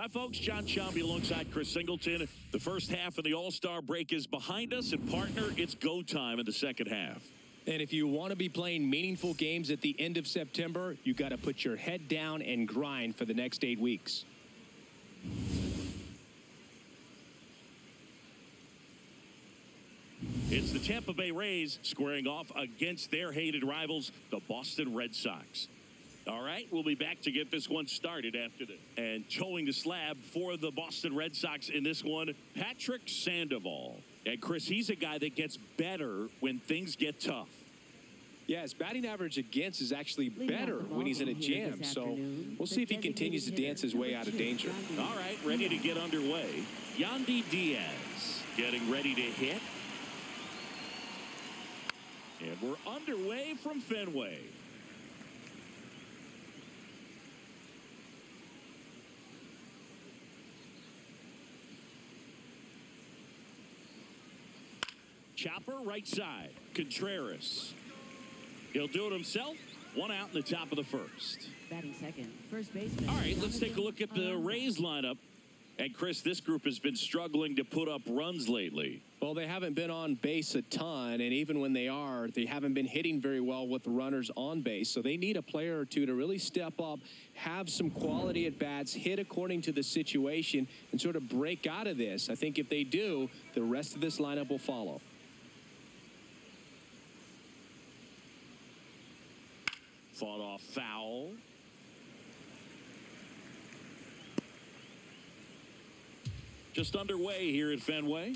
Hi, folks. John Chambi alongside Chris Singleton. The first half of the All-Star break is behind us, and partner, it's go time in the second half. And if you want to be playing meaningful games at the end of September, you got to put your head down and grind for the next 8 weeks. It's the Tampa Bay Rays squaring off against their hated rivals, the Boston Red Sox. All right, we'll be back to get this one started after this. And towing the slab for the Boston Red Sox in this one, Patrick Sandoval. And Chris, he's a guy that gets better when things get tough. Yeah, his batting average against is actually better when he's in a jam. So we'll see if he continues to dance his way out of danger. All right, ready to get underway. Yandy Diaz getting ready to hit. And we're underway from Fenway. Chopper right side. Contreras. He'll do it himself. One out in the top of the first. Batting second, first baseman. All right, let's take a look at the Rays lineup. And Chris, this group has been struggling to put up runs lately. Well, they haven't been on base a ton, and even when they are, they haven't been hitting very well with runners on base. So they need a player or two to really step up, have some quality at bats, hit according to the situation, and sort of break out of this. I think if they do, the rest of this lineup will follow. Fought off foul. Just underway here at Fenway.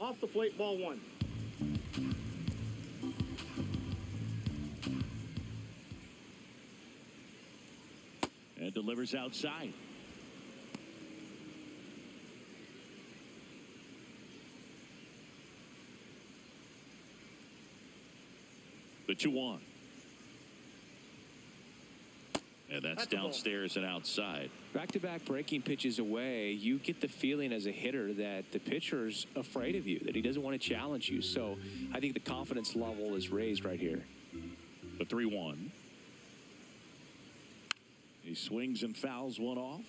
Off the plate, ball one. And delivers outside. The 2-1. And that's downstairs and outside. Back-to-back breaking pitches away, you get the feeling as a hitter that the pitcher's afraid of you, that he doesn't want to challenge you. So I think the confidence level is raised right here. The 3-1. He swings and fouls one off.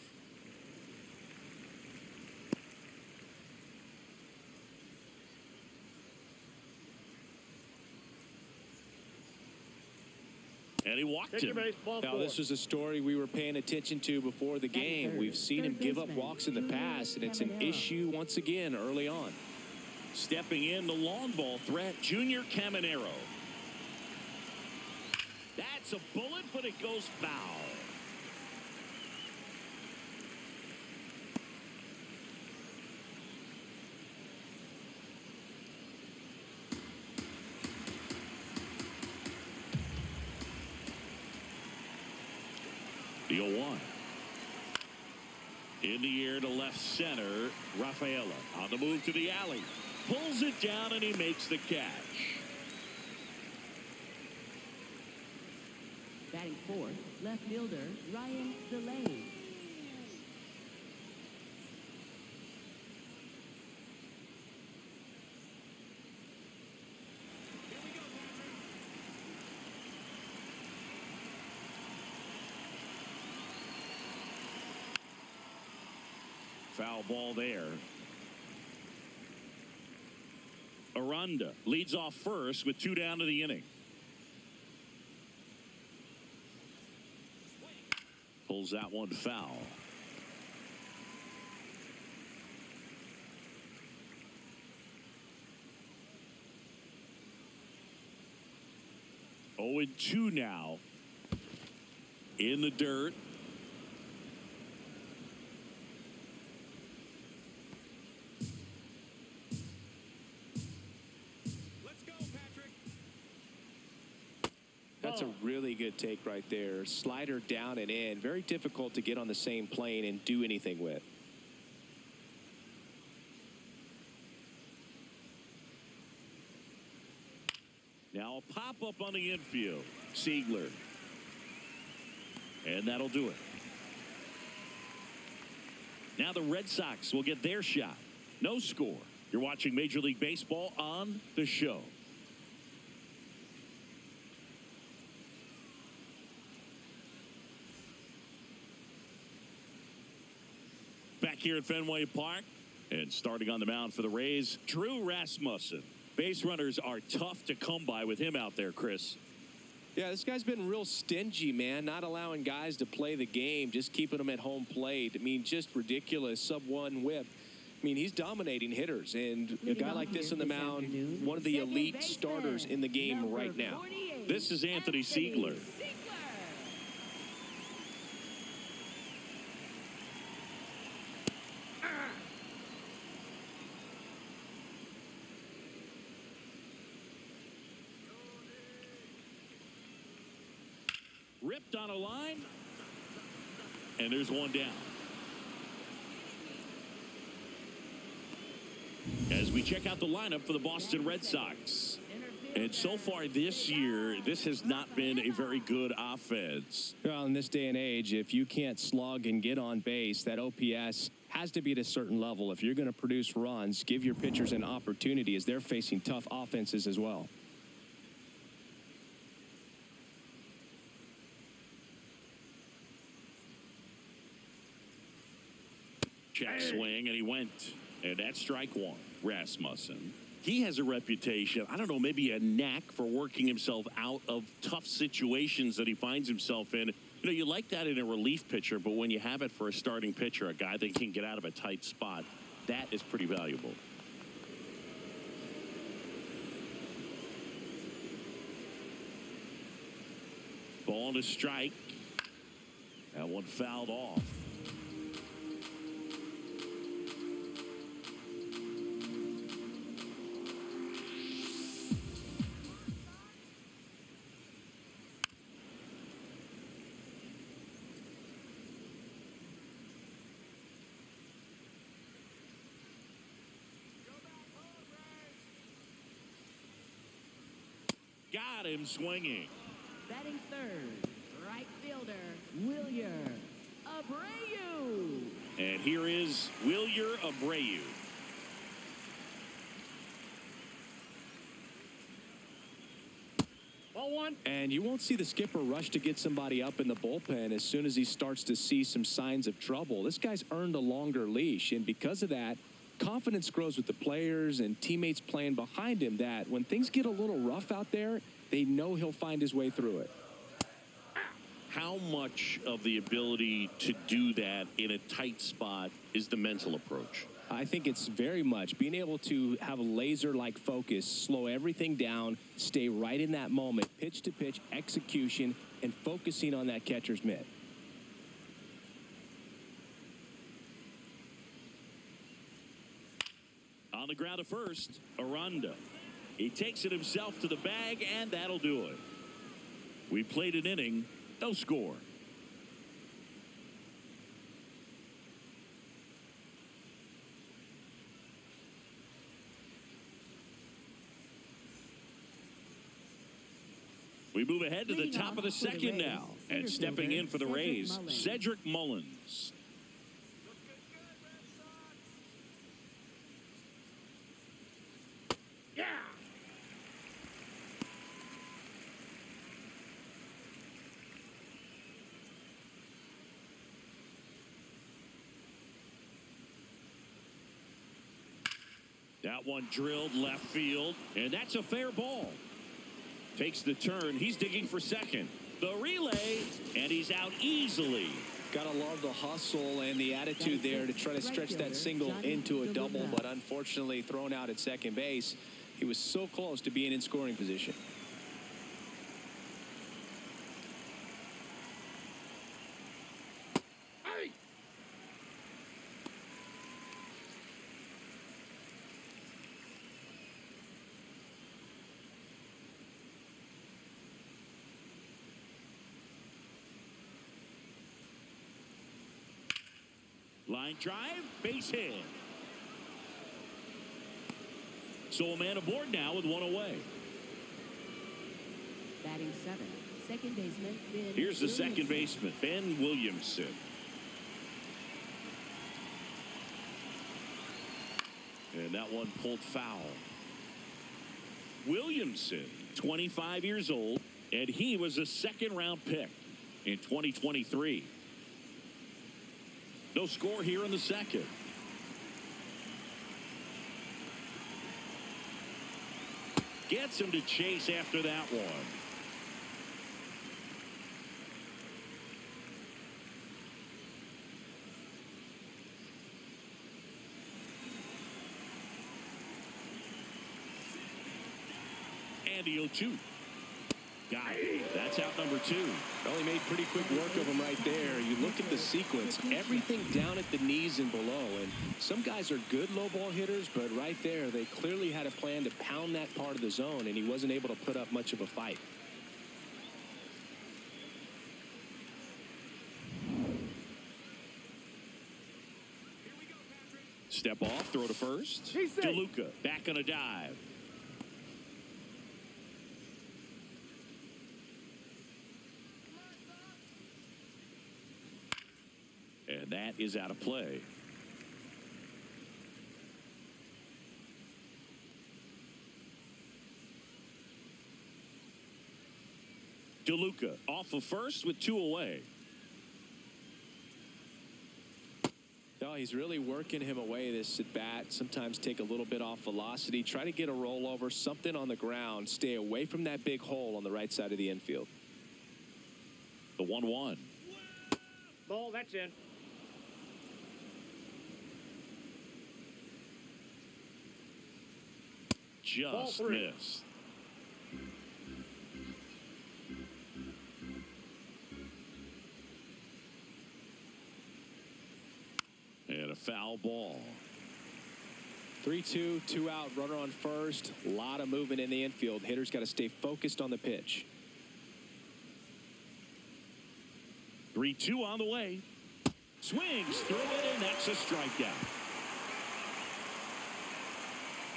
And he walked him. Now, this was a story we were paying attention to before the game. We've seen him give up walks in the past, and it's an issue once again early on. Stepping in, the long ball threat, Junior Caminero. That's a bullet, but it goes foul. The 0-1. In the air to left center, Rafaela on the move to the alley. Pulls it down and he makes the catch. Batting fourth, left fielder Ryan Delay. Foul ball there. Aranda leads off first with 2 down to the inning. Pulls that one foul. Oh, and 2 now. In the dirt. That's a really good take right there. Slider down and in. Very difficult to get on the same plane and do anything with. Now a pop-up on the infield. Siegler. And that'll do it. Now the Red Sox will get their shot. No score. You're watching Major League Baseball on The Show. here at Fenway Park. And starting on the mound for the Rays, Drew Rasmussen. Base runners are tough to come by with him out there, Chris. Yeah, this guy's been real stingy, man, not allowing guys to play the game, just keeping them at home plate. I mean, just ridiculous, sub-1 whip. I mean, he's dominating hitters, and a guy like this on the mound, one of the elite starters in the game right now. This is Anthony Siegler. Ripped on a line, and there's one down. As we check out the lineup for the Boston Red Sox. And so far this year, this has not been a very good offense. Well, in this day and age, if you can't slug and get on base, that OPS has to be at a certain level. If you're going to produce runs, give your pitchers an opportunity as they're facing tough offenses as well. Check swing, and he went. And that's strike one. Rasmussen. He has a reputation, I don't know, maybe a knack for working himself out of tough situations that he finds himself in. You know, you like that in a relief pitcher, but when you have it for a starting pitcher, a guy that can get out of a tight spot, that is pretty valuable. Ball to strike. That one fouled off. Got him swinging. Batting third, right fielder, Wilyer Abreu. And here is Wilyer Abreu. Ball one. And you won't see the skipper rush to get somebody up in the bullpen as soon as he starts to see some signs of trouble. This guy's earned a longer leash, and because of that, confidence grows with the players and teammates playing behind him that when things get a little rough out there, they know he'll find his way through it. How much of the ability to do that in a tight spot is the mental approach? I think it's very much being able to have a laser-like focus, slow everything down, stay right in that moment, pitch to pitch execution, and focusing on that catcher's mitt. On the ground at first, Aranda. He takes it himself to the bag, and that'll do it. We played an inning, no score. We move ahead to the top of the second now. And stepping in for the Rays, Cedric Mullins. Yeah. That one drilled left field, and that's a fair ball. Takes the turn. He's digging for second. The relay, and he's out easily. Gotta love the hustle and the attitude there to try to stretch that single into a double, but unfortunately thrown out at second base. He was so close to being in scoring position. Hey. Line drive, base hit. So a man aboard now with one away. Batting seven, second baseman, Ben Here's the Williamson. second baseman, Ben Williamson. And that one pulled foul. Williamson, 25 years old, and he was a second-round pick in 2023. No score here in the second. Gets him to chase after that one. And the 0-2. Got it. That's out number 2. Well, he made pretty quick work of him right there. You look at the sequence, everything down at the knees and below. And some guys are good low ball hitters, but right there, they clearly had a plan to pound that part of the zone, and he wasn't able to put up much of a fight. Step off, throw to first. DeLuca back on a dive. And that is out of play. DeLuca off of first with 2 away. No, he's really working him away this at bat. Sometimes take a little bit off velocity. Try to get a rollover, something on the ground. Stay away from that big hole on the right side of the infield. The 1-1. Ball, that's in. Just missed. And a foul ball. 3-2, 2 out, runner on first. A lot of movement in the infield. Hitters got to stay focused on the pitch. 3-2 on the way. Swings through it, and that's a strikeout.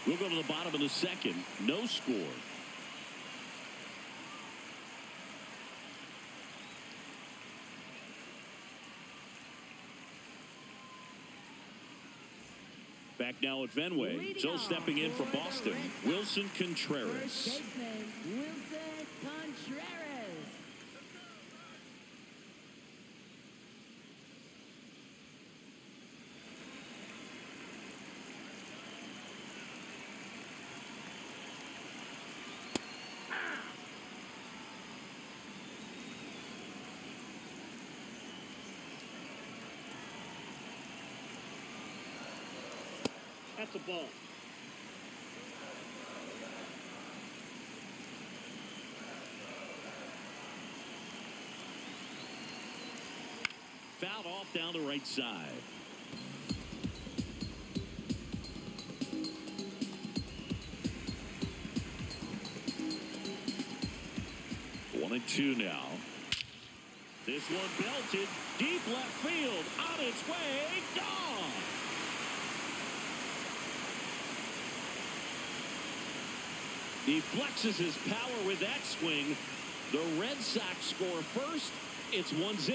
We'll go to the bottom of the second. No score. Back now at Fenway. So stepping in for Boston, Wilson Contreras. Wilson Contreras. That's a ball. Fouled off down the right side. One and two now. This one belted deep left field, on its way, gone. He flexes his power with that swing. The Red Sox score first. It's 1-0.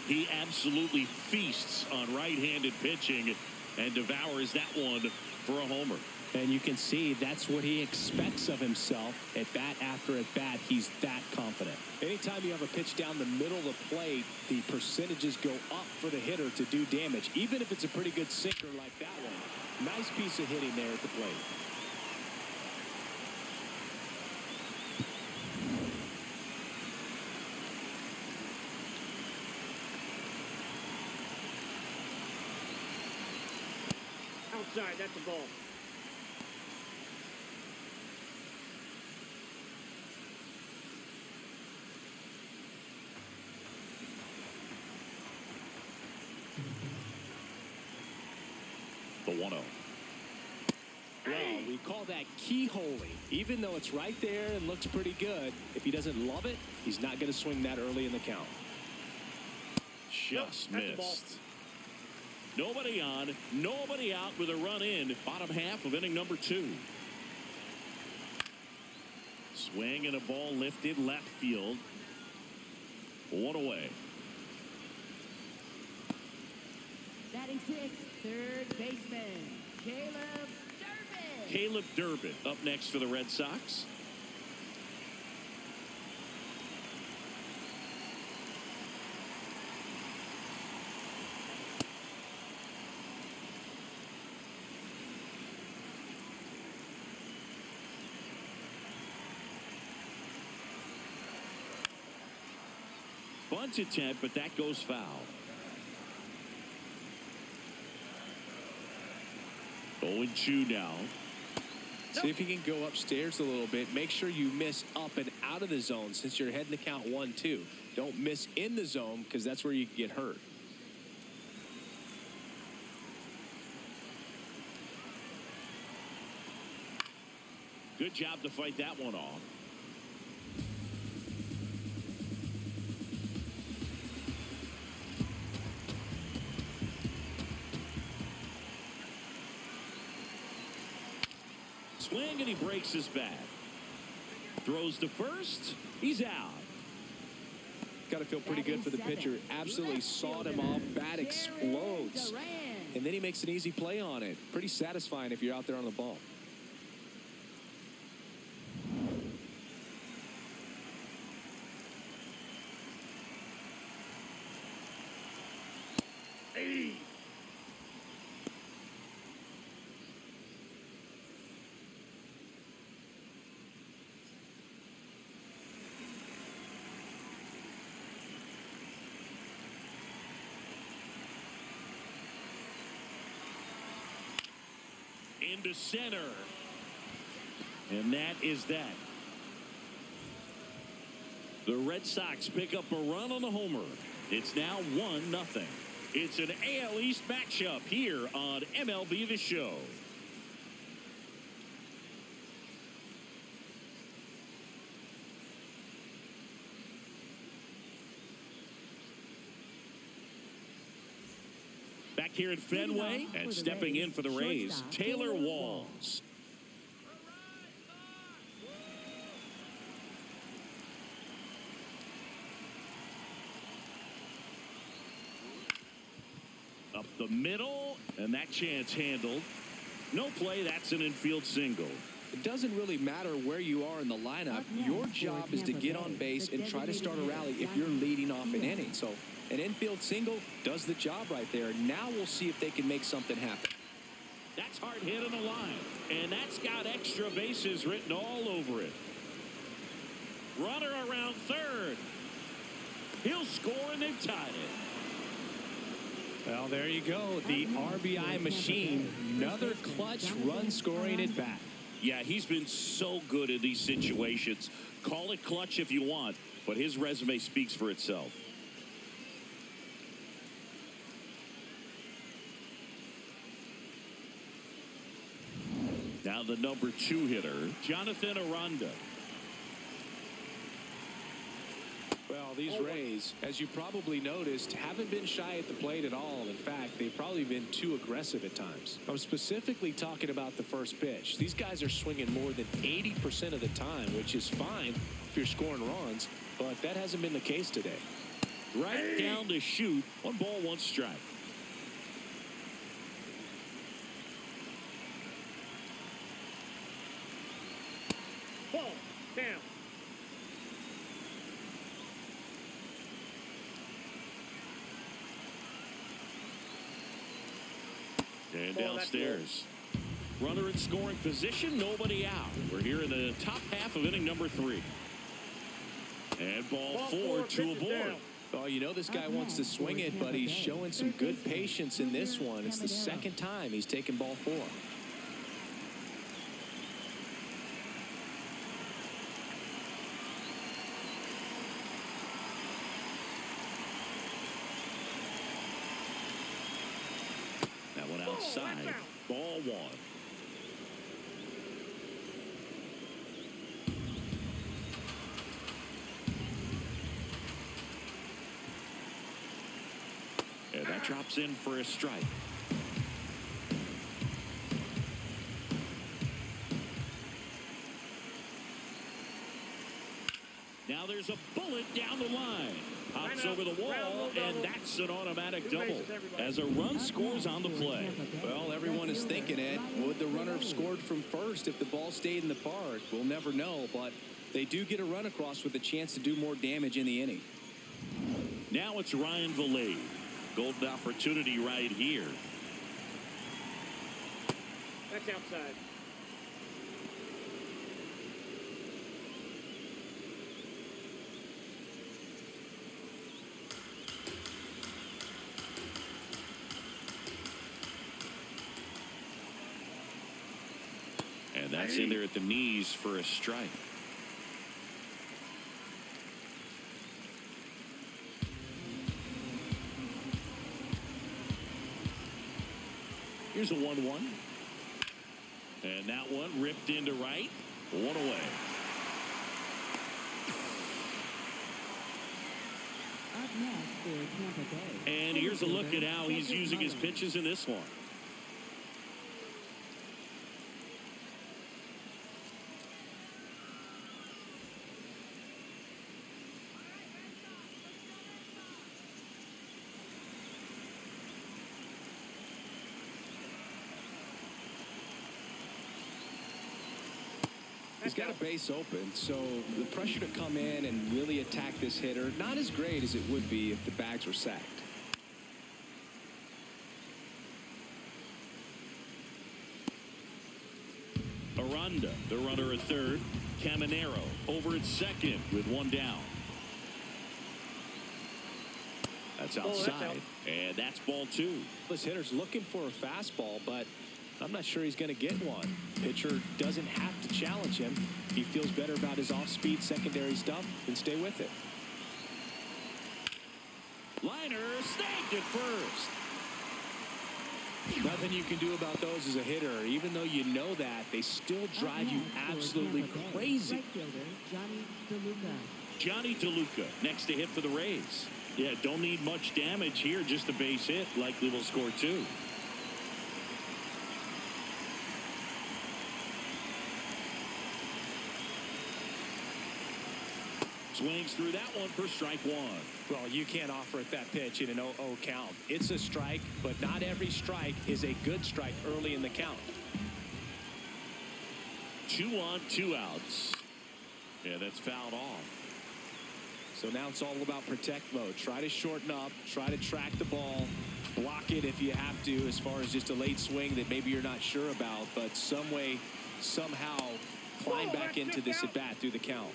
He absolutely feasts on right-handed pitching and devours that one for a homer. And you can see that's what he expects of himself at bat after at bat. He's that confident. Anytime you have a pitch down the middle of the plate, the percentages go up for the hitter to do damage, even if it's a pretty good sinker like that one. Nice piece of hitting there at the plate. Outside, that's a ball. The 1-0. Well, we call that keyholing. Even though it's right there and looks pretty good, if he doesn't love it, he's not going to swing that early in the count. Just missed. Nobody on, nobody out with a run in. Bottom half of inning number 2. Swing and a ball lifted left field. 1 away. Batting 6th, third baseman, Caleb Durbin. Caleb Durbin up next for the Red Sox. bunt attempt, but that goes foul. 0-2 now. See if you can go upstairs a little bit. Make sure you miss up and out of the zone since you're heading to count 1-2. Don't miss in the zone because that's where you can get hurt. Good job to fight that one off. Swing, and he breaks his bat. Throws to first. He's out. Got to feel pretty good for the pitcher. Absolutely sawed him off. Bat explodes. And then he makes an easy play on it. Pretty satisfying if you're out there on the ball. Into center. And that is that. The Red Sox pick up a run on the homer. It's now 1-0. It's an AL East matchup here on MLB The Show. Back here at Fenway, and stepping in for the Rays, Taylor Walls. Up the middle, and that chance handled. No play, that's an infield single. It doesn't really matter where you are in the lineup. Your job is to get on base and try to start a rally if you're leading off an inning. So an infield single does the job right there. Now we'll see if they can make something happen. That's hard hit on the line, and that's got extra bases written all over it. Runner around third. He'll score, and they've tied it. Well, there you go. The RBI machine. Another clutch run scoring at bat. Yeah, he's been so good in these situations. Call it clutch if you want, but his resume speaks for itself. Now the number 2 hitter, Jonathan Aranda. Well, these Rays, as you probably noticed, haven't been shy at the plate at all. In fact, they've probably been too aggressive at times. I'm specifically talking about the first pitch. These guys are swinging more than 80% of the time, which is fine if you're scoring runs, but that hasn't been the case today. Right down to shoot. 1 ball, 1 strike. Ball. Down. And downstairs. Runner in scoring position, nobody out. We're here in the top half of inning number 3. And ball 4, 2 aboard. Oh, you know this guy wants to swing it, but he's showing some good patience in this one. It's the second time he's taken ball 4. That one outside. Ball 1. And that drops in for a strike. Now there's a bullet down the line. Hops over the wall, and that's an automatic double as a run scores on the play. Well, everyone is thinking, Ed, would the runner have scored from first if the ball stayed in the park? We'll never know, but they do get a run across with a chance to do more damage in the inning. Now it's Ryan Valade. Golden opportunity right here. That's outside. And that's in there at the knees for a strike. Here's a 1-1. And that one ripped into right. One away. Up next for Tampa Bay. And here's a look at how he's using his pitches in this one. He's got a base open, so the pressure to come in and really attack this hitter, not as great as it would be if the bags were sacked. Aranda, the runner at third. Caminero over at second with one down. That's outside. And that's ball 2. This hitter's looking for a fastball, but I'm not sure he's going to get one. Pitcher doesn't have to challenge him. If he feels better about his off-speed secondary stuff, then stay with it. Liner snagged at first. Nothing you can do about those as a hitter. Even though you know that, they still drive you absolutely crazy. Right fielder, Johnny DeLuca. Johnny DeLuca next to hit for the Rays. Yeah, don't need much damage here, just a base hit. Likely will score 2. Swings through that one for strike 1. Well, you can't offer it that pitch in an 0-0 count. It's a strike, but not every strike is a good strike early in the count. 2 on, 2 outs. Yeah, that's fouled off. So now it's all about protect mode. Try to shorten up, try to track the ball, block it if you have to, as far as just a late swing that maybe you're not sure about, but some way, somehow climb back into this at bat through the count.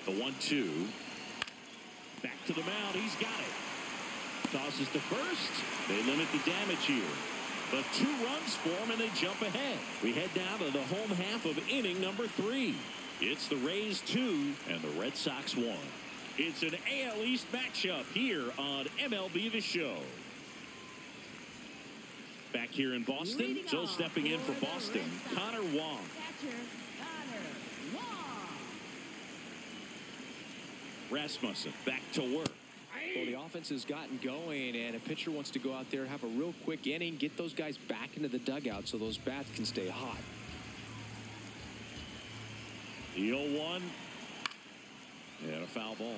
The 1-2. Back to the mound. He's got it. Tosses to first. They limit the damage here. But 2 runs form and they jump ahead. We head down to the home half of inning number 3. It's the Rays 2 and the Red Sox 1. It's an AL East matchup here on MLB The Show. Back here in Boston, so stepping in for Boston, Connor Wong. Rasmussen back to work. Well, the offense has gotten going, and a pitcher wants to go out there, have a real quick inning, get those guys back into the dugout so those bats can stay hot. The 0-1 and a foul ball.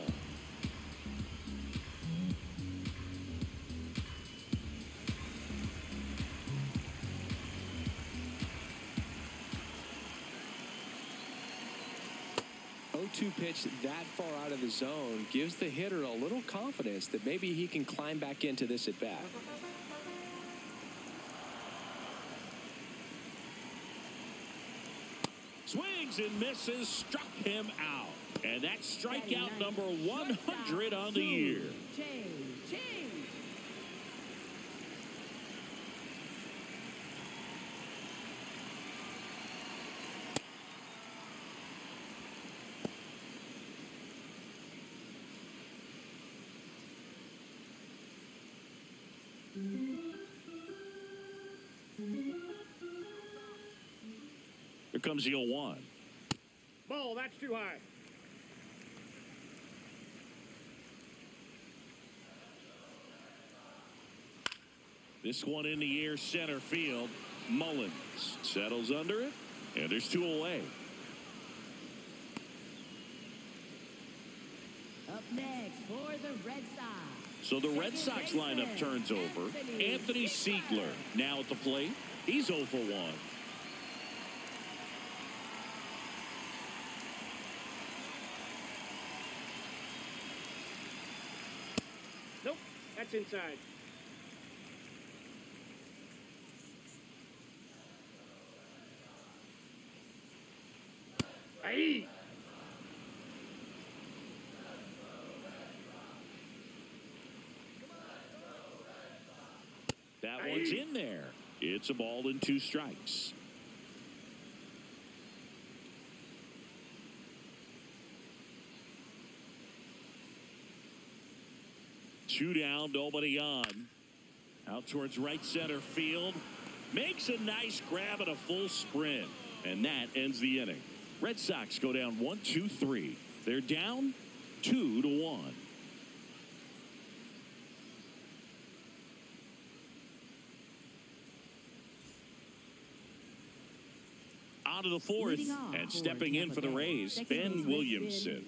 Pitch that far out of the zone gives the hitter a little confidence that maybe he can climb back into this at bat. Swings and misses, struck him out. And that's strikeout number 100 on the year. Here comes the 0-1. Ball, that's too high. This one in the air, center field. Mullins settles under it, and there's 2 away. Up next for the Red Sox. So the Red Sox lineup turns over. Anthony Siegler now at the plate. He's 0 for 1. Nope, that's inside. Aye. That one's in there. It's a ball and 2 strikes. Two down, nobody on. Out towards right center field. Makes a nice grab and a full sprint. And that ends the inning. Red Sox go down 1-2-3. They're down 2-1. On to the fourth, and stepping in for the Rays, Ben Williamson.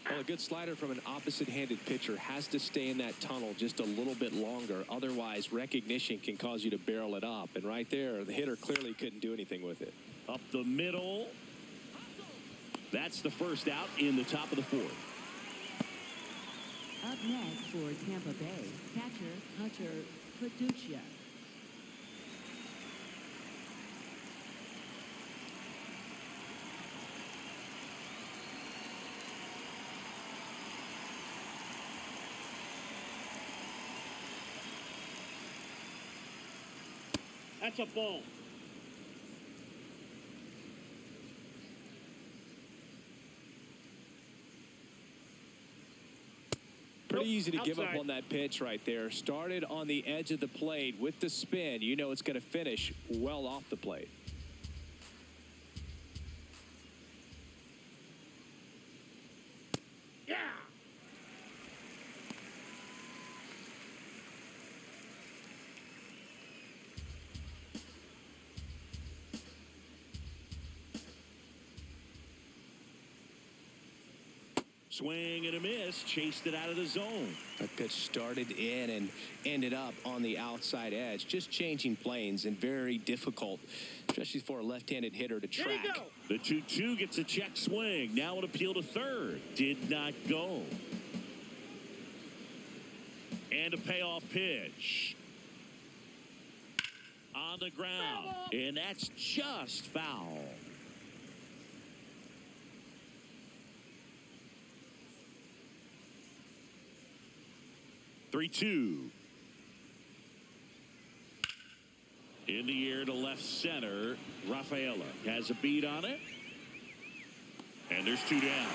Well, a good slider from an opposite-handed pitcher has to stay in that tunnel just a little bit longer. Otherwise, recognition can cause you to barrel it up. And right there, the hitter clearly couldn't do anything with it. Up the middle. That's the first out in the top of the fourth. Up next for Tampa Bay, catcher Hunter Paduccia. That's a ball. Pretty easy to give up Outside. on that pitch right there. Started on the edge of the plate with the spin. You know it's going to finish well off the plate. Yeah. Swing and a miss. Chased it out of the zone. That pitch started in and ended up on the outside edge. Just changing planes and very difficult, especially for a left-handed hitter to There you track. go. The 2-2 gets a check swing. Now an appeal to third. Did not go. And a payoff pitch. On the ground. And that's just foul. Three-two. In the air to left center. Rafaela has a beat on it. And there's 2 down.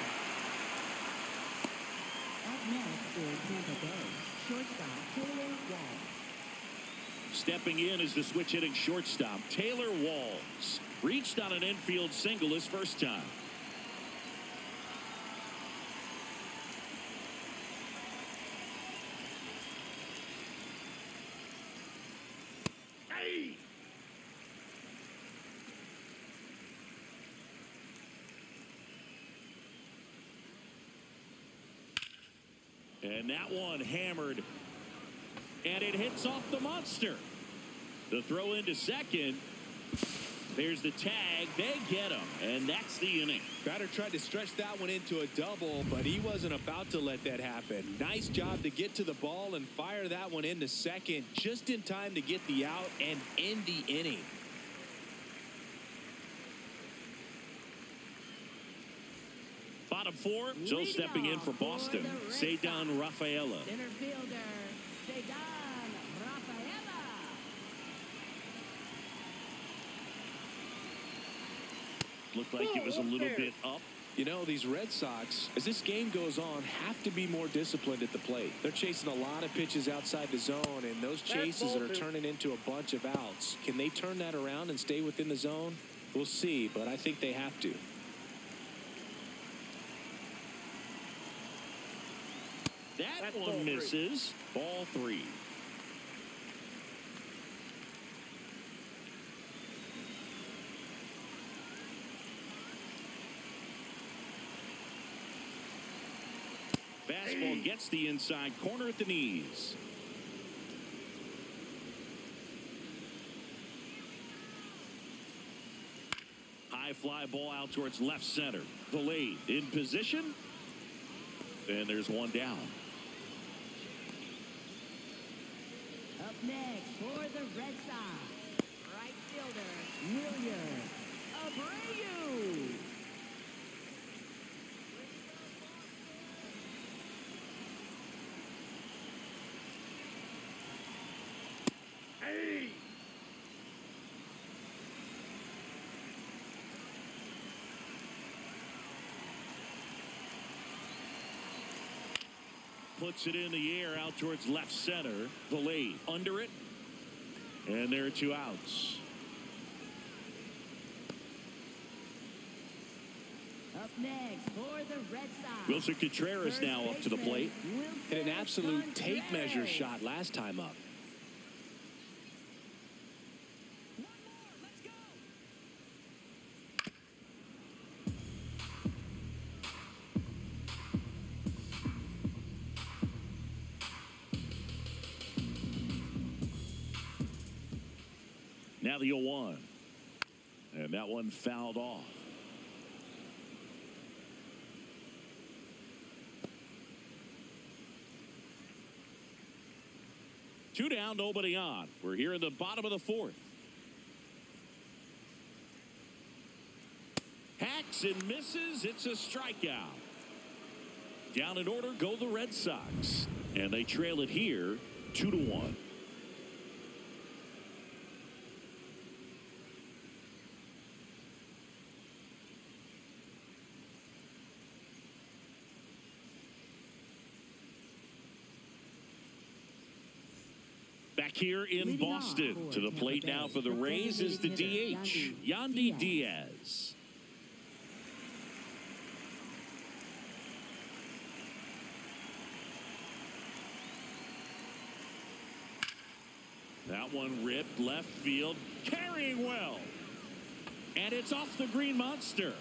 Up next for Tampa Bay, shortstop Taylor Wall. Stepping in is the switch hitting shortstop Taylor Walls. Reached on an infield single his first time. Hey. And that one hammered. And it hits off the monster. The throw into second. There's the tag. They get him. And that's the inning. Batter tried to stretch that one into a double, but he wasn't about to let that happen. Nice job to get to the ball and fire that one into second just in time to get the out and end the inning. Bottom four. So stepping in for Boston, Cedar Rafaela. Center fielder, Cedar Rafaela. Looked like it was a little bit up. You know, these Red Sox, as this game goes on, have to be more disciplined at the plate. They're chasing a lot of pitches outside the zone, and those chases that are turning into a bunch of outs. Can they turn that around and stay within the zone? We'll see, but I think they have to. That one misses. Ball 3. Fastball gets the inside corner at the knees. High fly ball out towards left center. Delayed in position. And there's one down. Up next for the Red Sox, right fielder William Abreu. puts it in the air out towards left center. Valet under it. And there are 2 outs. Up next for the Red Sox. Wilson Contreras now up to the plate. Hit an absolute tape measure shot last time up. Now the 0-1. And that one fouled off. Two down, nobody on. We're here in the bottom of the 4th. Hacks and misses. It's a strikeout. Down in order go the Red Sox. And they trail it here 2-1. Back here in Boston, to the plate now for the Rays is the DH, Yandy Diaz. That one ripped left field, carrying well. And it's off the green monster.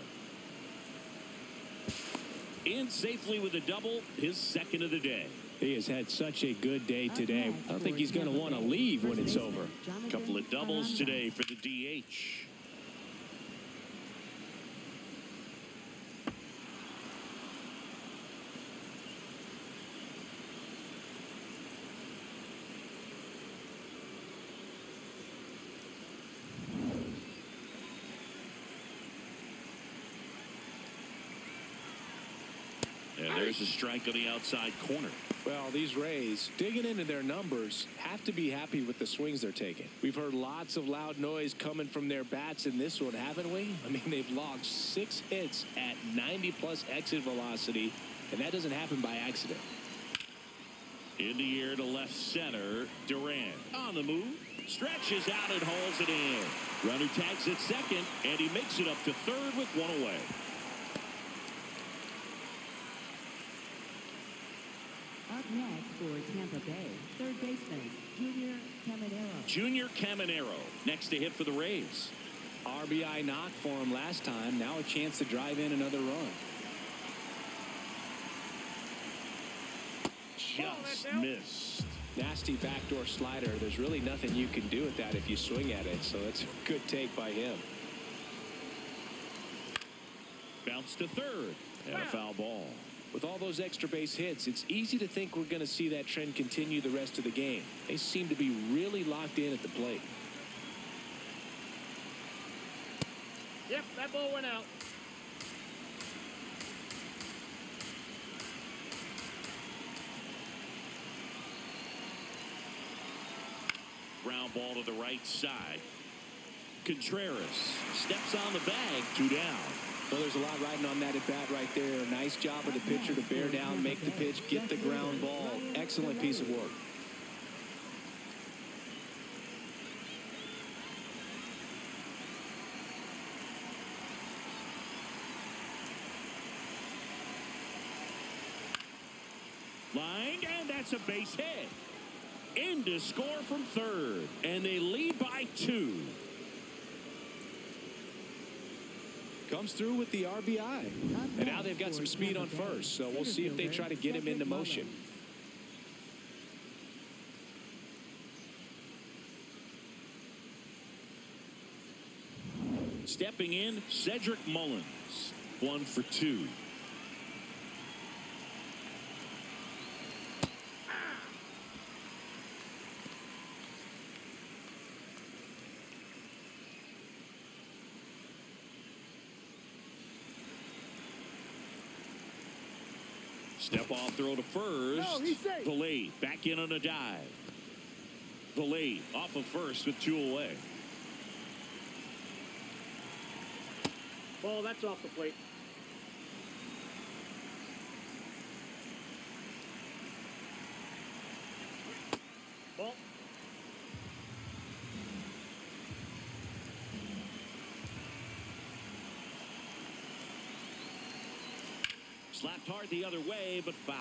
In safely with a double, his second of the day. He has had such a good day today. I don't think he's going to want to leave when it's over. A couple of doubles today for the DH. And there's a strike on the outside corner. Well, these Rays, digging into their numbers, have to be happy with the swings they're taking. We've heard lots of loud noise coming from their bats in this one, haven't we? I mean, they've logged 6 hits at 90-plus exit velocity, and that doesn't happen by accident. In the air to left center, Durant on the move, stretches out and hauls it in. Runner tags at second, and he makes it up to third with 1 away. Up next for Tampa Bay, third baseman, Junior Caminero. Junior Caminero next to hit for the Rays. RBI knock for him last time. Now a chance to drive in another run. Just missed. Nasty backdoor slider. There's really nothing you can do with that if you swing at it. So it's a good take by him. Bounce to third. And a foul ball. With all those extra base hits, it's easy to think we're going to see that trend continue the rest of the game. They seem to be really locked in at the plate. Yep, that ball went out. Ground ball to the right side. Contreras steps on the bag, 2 down. Well, there's a lot riding on that at bat right there. Nice job of the pitcher to bear down, make the pitch, get the ground ball. Excellent piece of work. Lined, and that's a base hit. In to score from third, and they lead by 2. Comes through with the RBI. And now they've got some speed on first, so we'll see if they try to get him into motion. Stepping in, Cedric Mullins. 1 for 2. Step off throw to first. No, he's safe. Valet back in on a dive. Valet off of first with 2 away. Ball, that's off the plate. Slapped hard the other way, but foul.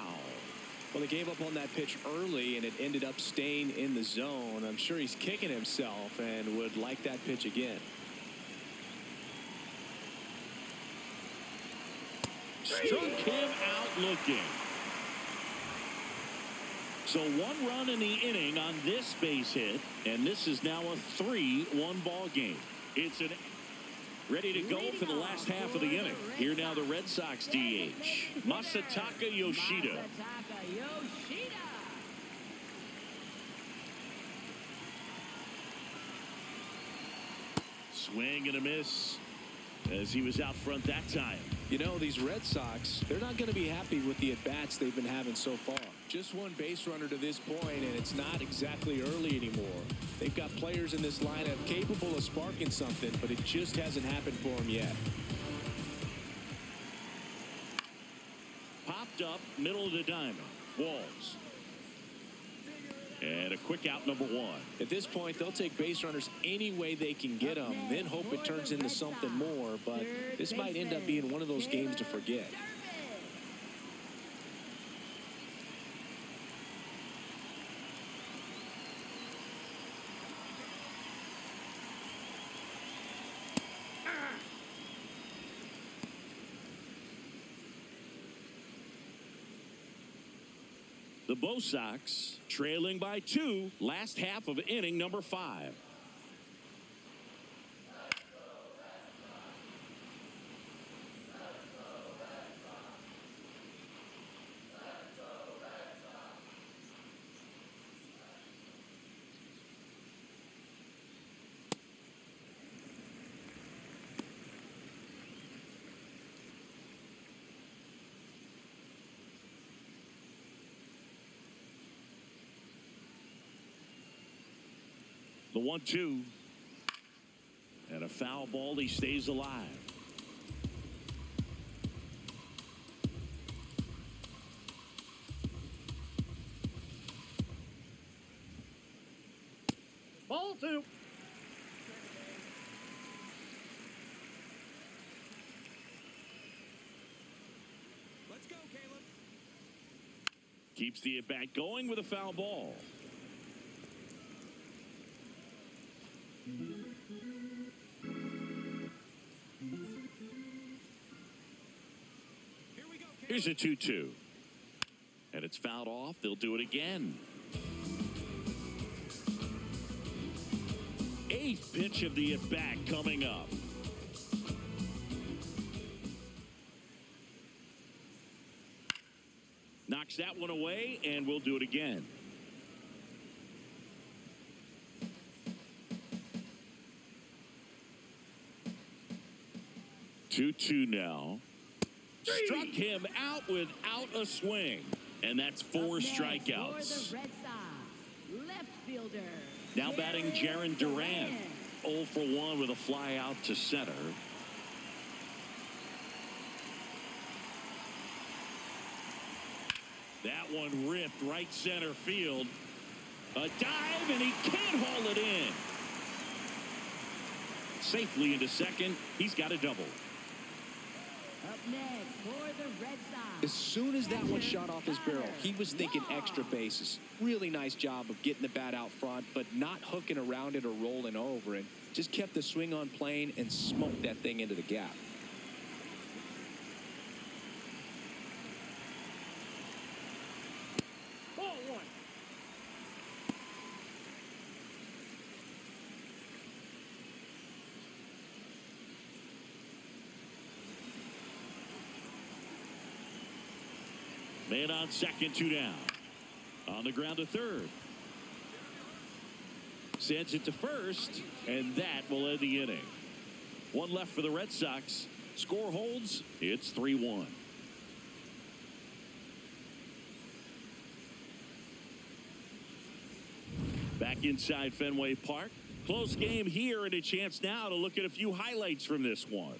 Well, they gave up on that pitch early, and it ended up staying in the zone. I'm sure he's kicking himself and would like that pitch again. Struck him out looking. So 1 run in the inning on this base hit, and this is now a 3-1 ball game. It's ready to go for the last half of the inning. Here now the Red Sox DH, Masataka Yoshida. Swing and a miss as he was out front that time. You know, these Red Sox, they're not going to be happy with the at-bats they've been having so far. Just one base runner to this point, and it's not exactly early anymore. They've got players in this lineup capable of sparking something, but it just hasn't happened for them yet. Popped up, middle of the diamond. Walls. And a quick out, number 1. At this point, they'll take base runners any way they can get them, then hope it turns into something more. But this might end up being one of those games to forget. The Bo Sox trailing by 2, last half of inning number 5. The 1-2. And a foul ball. He stays alive. Ball 2. Let's go, Caleb. Keeps the at-bat going with a foul ball. Here's a 2-2. And it's fouled off. They'll do it again. 8th pitch of the at-bat coming up. Knocks that one away, and we'll do it again. Two now. Struck him out without a swing. And that's 4 strikeouts. For the Red Sox, left fielder. Now batting Jaron Duran. 0 for 1 with a fly out to center. That one ripped right center field. A dive, and he can't haul it in. Safely into second. He's got a double. Up next for the Red Sox. As soon as that one shot off his barrel, he was thinking extra bases. Really nice job of getting the bat out front, but not hooking around it or rolling over it. Just kept the swing on plane and smoked that thing into the gap. Ball 1. Man on second, 2 down. On the ground to third. Sends it to first, and that will end the inning. 1 left for the Red Sox. Score holds. It's 3-1. Back inside Fenway Park. Close game here, and a chance now to look at a few highlights from this one.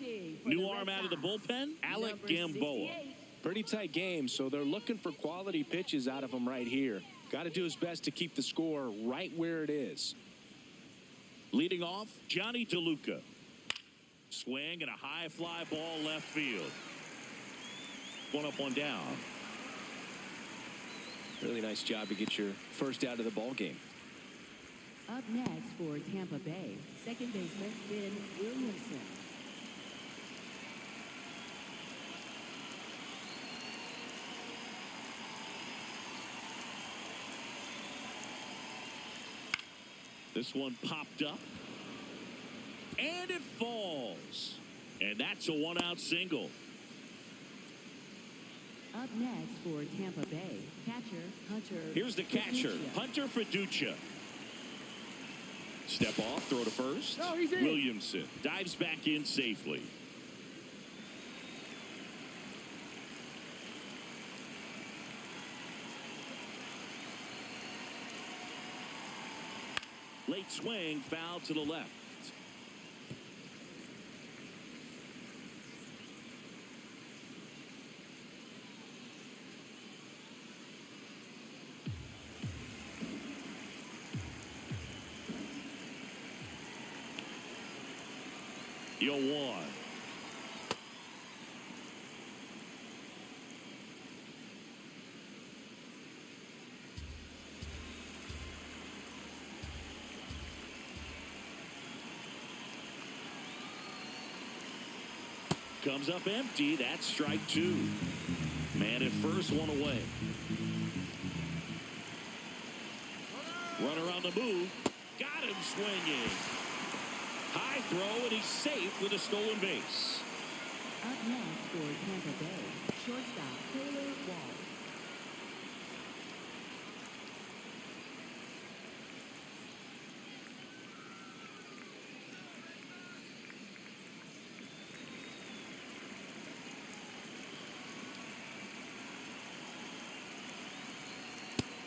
Richie. for New the arm Red out of the Sox. bullpen, Alec Number Gamboa. 68. Pretty tight game, so they're looking for quality pitches out of him right here. Got to do his best to keep the score right where it is. Leading off, Johnny DeLuca. Swing and a high fly ball left field. One up, one down. Really nice job to get your first out of the ball game. Up next for Tampa Bay, second baseman Ben Williamson. This one popped up. And it falls. And that's a one-out single. Up next for Tampa Bay, catcher Hunter. Here's the catcher, Fiducia. Hunter Fiducia. Step off, throw to first. No, he's in. Williamson dives back in safely. Late swing, foul to the left. Yo, one. Comes up empty. That's strike two. Man at first, one away. Runner on the move. Got him swinging. High throw, and he's safe with a stolen base. Up next for Tampa Bay, shortstop Taylor Wall.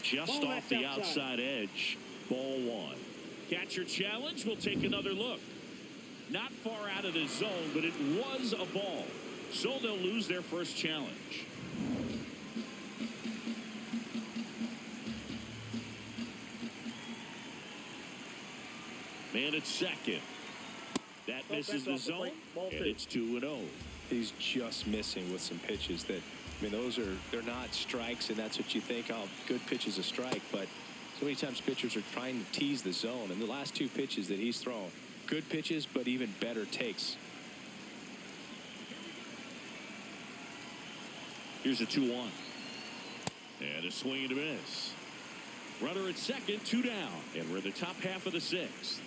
Just Ball off the left outside edge. Ball one. Catcher challenge. We'll take another look. Not far out of the zone, but it was a ball. So they'll lose their first challenge. Man at second. That misses the zone, and it's 2-0. He's just missing with some pitches that, I mean, they're not strikes, and that's what you think, oh, good pitch is a strike, but so many times pitchers are trying to tease the zone, and the last two pitches that he's thrown, good pitches, but even better takes. Here's a 2-1. And a swing and a miss. Runner at second, two down, and we're in the top half of the sixth.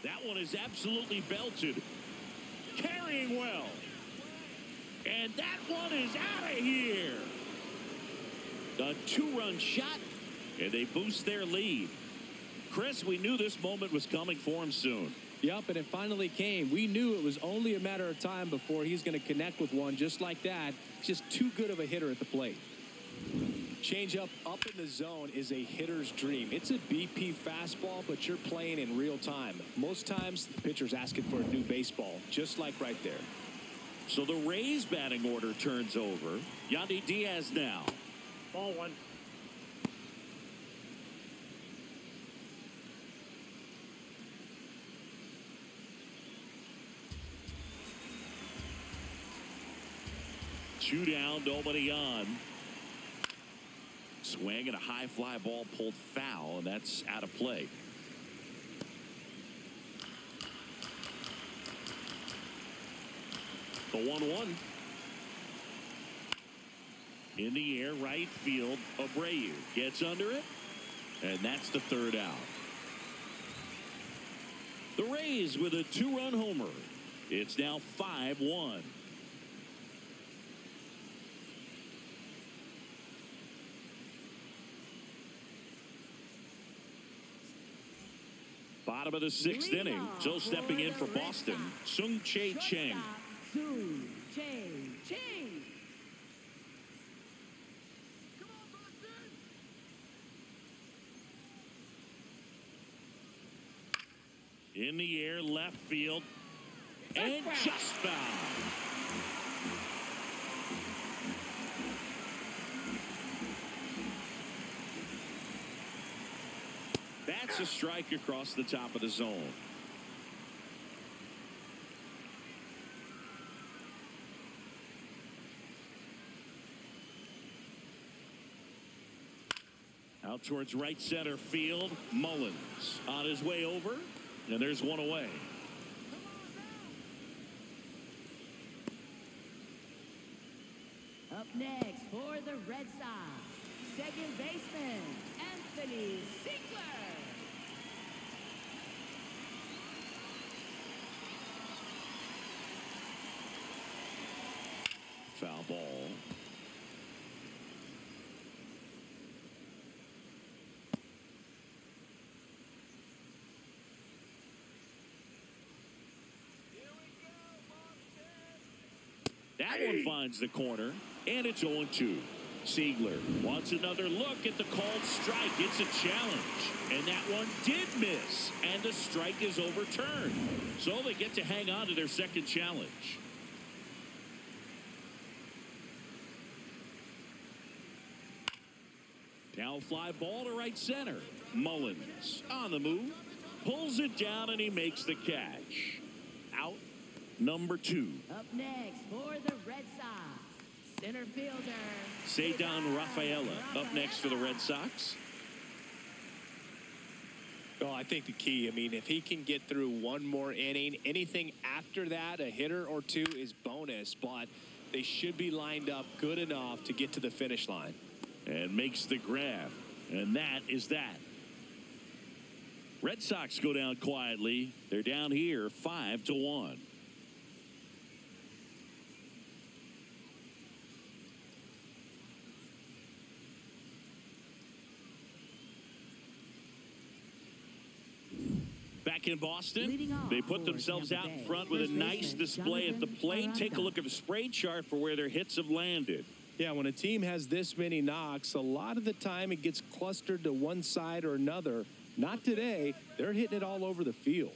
That one is absolutely belted. Carrying well. And that one is out of here. A two-run shot, and they boost their lead. Chris, we knew this moment was coming for him soon. Yep, and it finally came. We knew it was only a matter of time before he's going to connect with one just like that. Just too good of a hitter at the plate. Changeup up in the zone is a hitter's dream. It's a BP fastball, but you're playing in real time. Most times, the pitcher's asking for a new baseball, just like right there. So the Rays batting order turns over. Yandy Diaz now. Ball one. Two down, nobody on. Swing and a high fly ball pulled foul, and that's out of play. The 1-1. In the air, right field. Abreu gets under it, and that's the third out. The Rays with a two-run homer. It's now 5-1. Bottom of the sixth inning. So stepping in for Boston, Sung-Chae Cheng. Sung-Chae Cheng. In the air, left field. And just foul. That's a strike across the top of the zone. Out towards right center field. Mullins on his way over. And there's one away. Up next for the Red Sox, second baseman, Anthony Ziegler. Foul ball. That one finds the corner, and it's 0-2. Ziegler wants another look at the called strike. It's a challenge, and that one did miss, and the strike is overturned. So they get to hang on to their second challenge. Now fly ball to right center. Mullins on the move, pulls it down, and he makes the catch. Out number 2. Up next for the Red Sox, center fielder Cedar Rafaela up next for the Red Sox. Well, I think the key, I mean, if he can get through one more inning, anything after that, a hitter or two is bonus, but they should be lined up good enough to get to the finish line. And makes the grab. And that is that. Red Sox go down quietly. They're down here 5-1. Back in Boston, they put themselves out in front with a nice display at the plate. Take a look at the spray chart for where their hits have landed. Yeah, when a team has this many knocks, a lot of the time it gets clustered to one side or another. Not today. They're hitting it all over the field.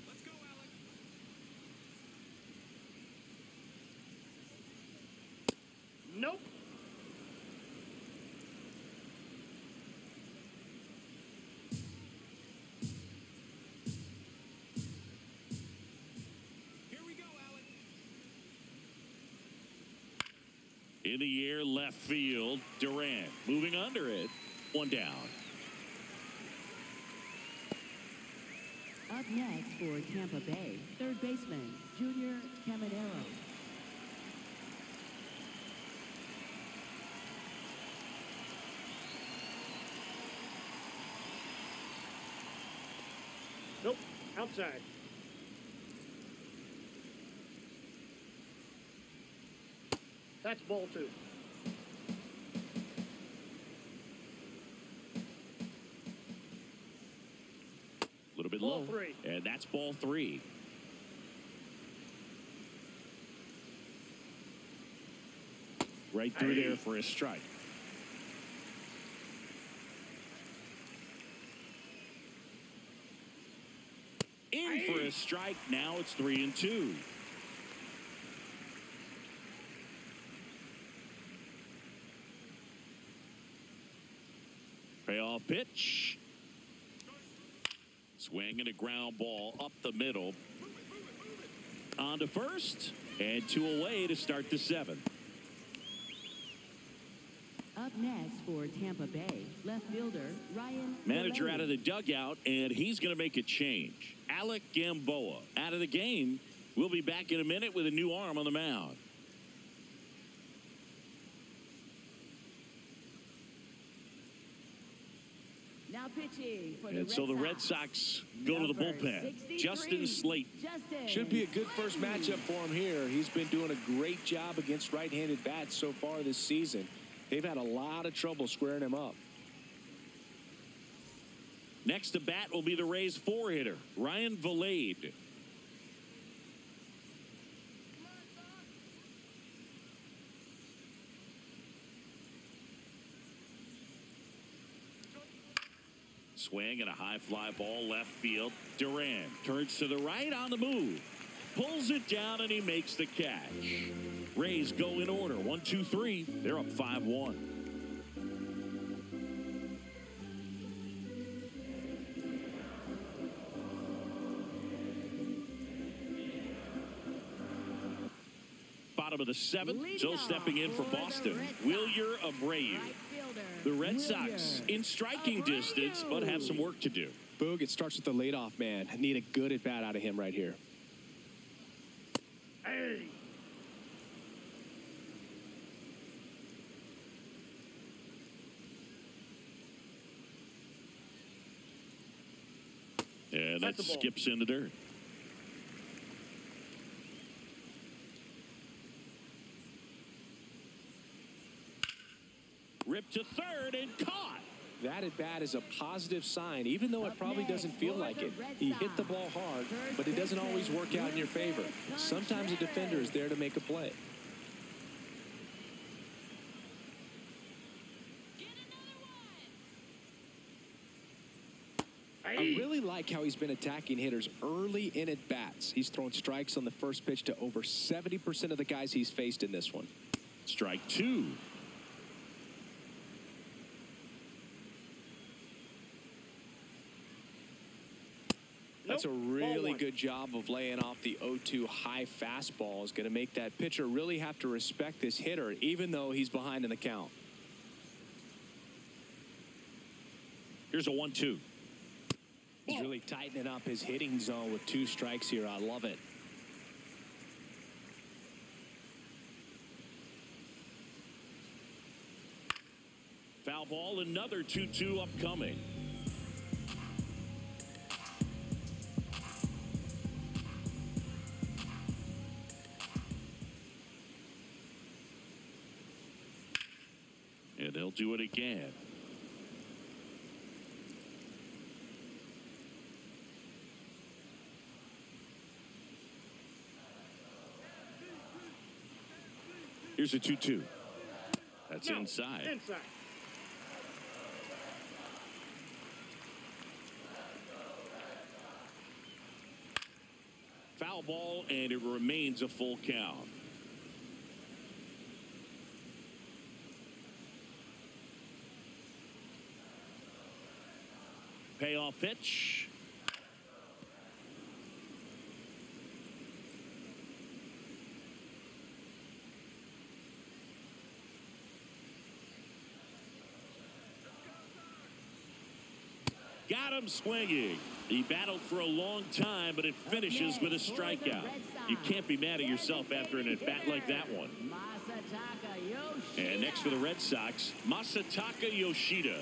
Let's go, Alec. Nope. Here we go, Alec. In the air, left field. Durant moving under it. One down. Up next for Tampa Bay, third baseman, Junior Caminero. Nope. Outside. That's ball 2. A little bit Ball low. 3. And that's ball 3. Right through there for a strike. In for a strike. Now it's 3-2. Payoff pitch. Swing and a ground ball up the middle. On to first. And 2 away to start the 7th. Up next for Tampa Bay, left fielder, Ryan Manager Villet. out of the dugout, and he's going to make a change. Alec Gamboa out of the game. We'll be back in a minute with a new arm on the mound. Now pitching for And so the Red Sox go to the Number bullpen. 63, Justin Slayton. Justin Should be a good first matchup for him here. He's been doing a great job against right-handed bats so far this season. They've had a lot of trouble squaring him up. Next to bat will be the Rays 4-hitter, Ryan Villet. swing and a high fly ball left field. Duran turns to the right on the move. Pulls it down and he makes the catch. Rays go in order. 1, 2, 3. They're up 5-1. Bottom of the 7th. So stepping in for Boston, Wilyer Abreu. The Red Sox in striking distance, but have some work to do. Boog, it starts with the leadoff man. Need a good at bat out of him right here. Hey. And that skips into dirt. Ripped to third and caught. That at bat is a positive sign, even though it probably doesn't feel like it. He hit the ball hard, but it doesn't always work out in your favor. Sometimes a defender is there to make a play. I really like how he's been attacking hitters early in at bats. He's thrown strikes on the first pitch to over 70% of the guys he's faced in this one. Strike 2. That's a really good job of laying off the 0-2 high fastball. Is going to make that pitcher really have to respect this hitter, even though he's behind in the count. Here's a 1-2. He's really tightening up his hitting zone with 2 strikes here. I love it. Foul ball, another 2-2 upcoming. And they'll do it again. Here's a 2-2. That's inside. Inside. Foul ball, and it remains a full count. Payoff pitch. Got him swinging. He battled for a long time, but it finishes with a strikeout. You can't be mad at yourself after an at-bat like that one. And next for the Red Sox, Masataka Yoshida.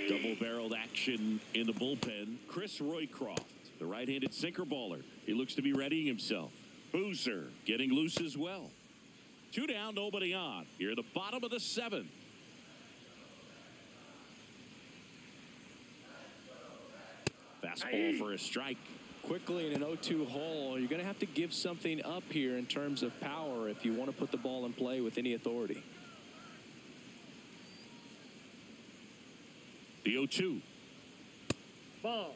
Double-barreled action in the bullpen. Chris Roycroft, the right-handed sinker baller. He looks to be readying himself. Boozer getting loose as well. 2 down, nobody on. Here at the bottom of the 7th. Fastball for a strike. Quickly in an 0-2 hole, you're going to have to give something up here in terms of power if you want to put the ball in play with any authority. The 0-2. Ball.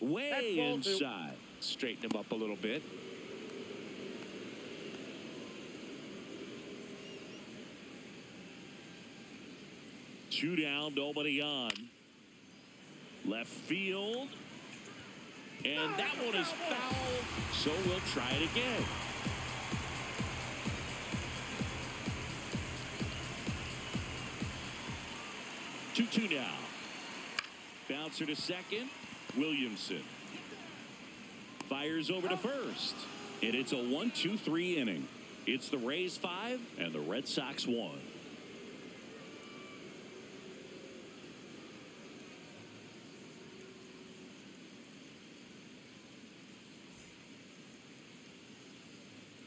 Way inside. Straighten him up a little bit. Two down, nobody on. Left field. And that one is foul, so we'll try it again. Two now. Bouncer to second. Williamson fires over to first, and it's a 1-2-3 inning. It's the Rays 5 and the Red Sox 1.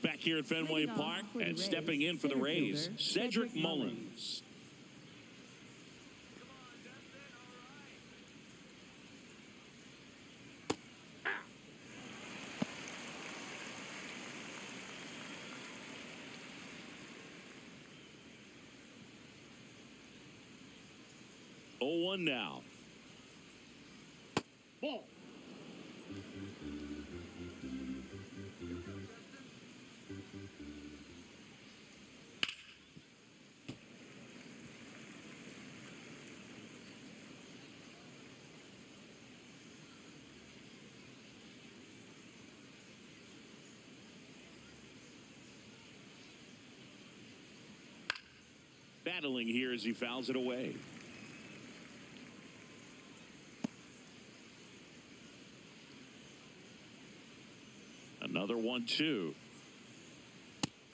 Back here at Fenway Park and stepping in for the Rays, Cedric Mullins. 0-1 now. Ball. Battling here as he fouls it away. Another 1-2.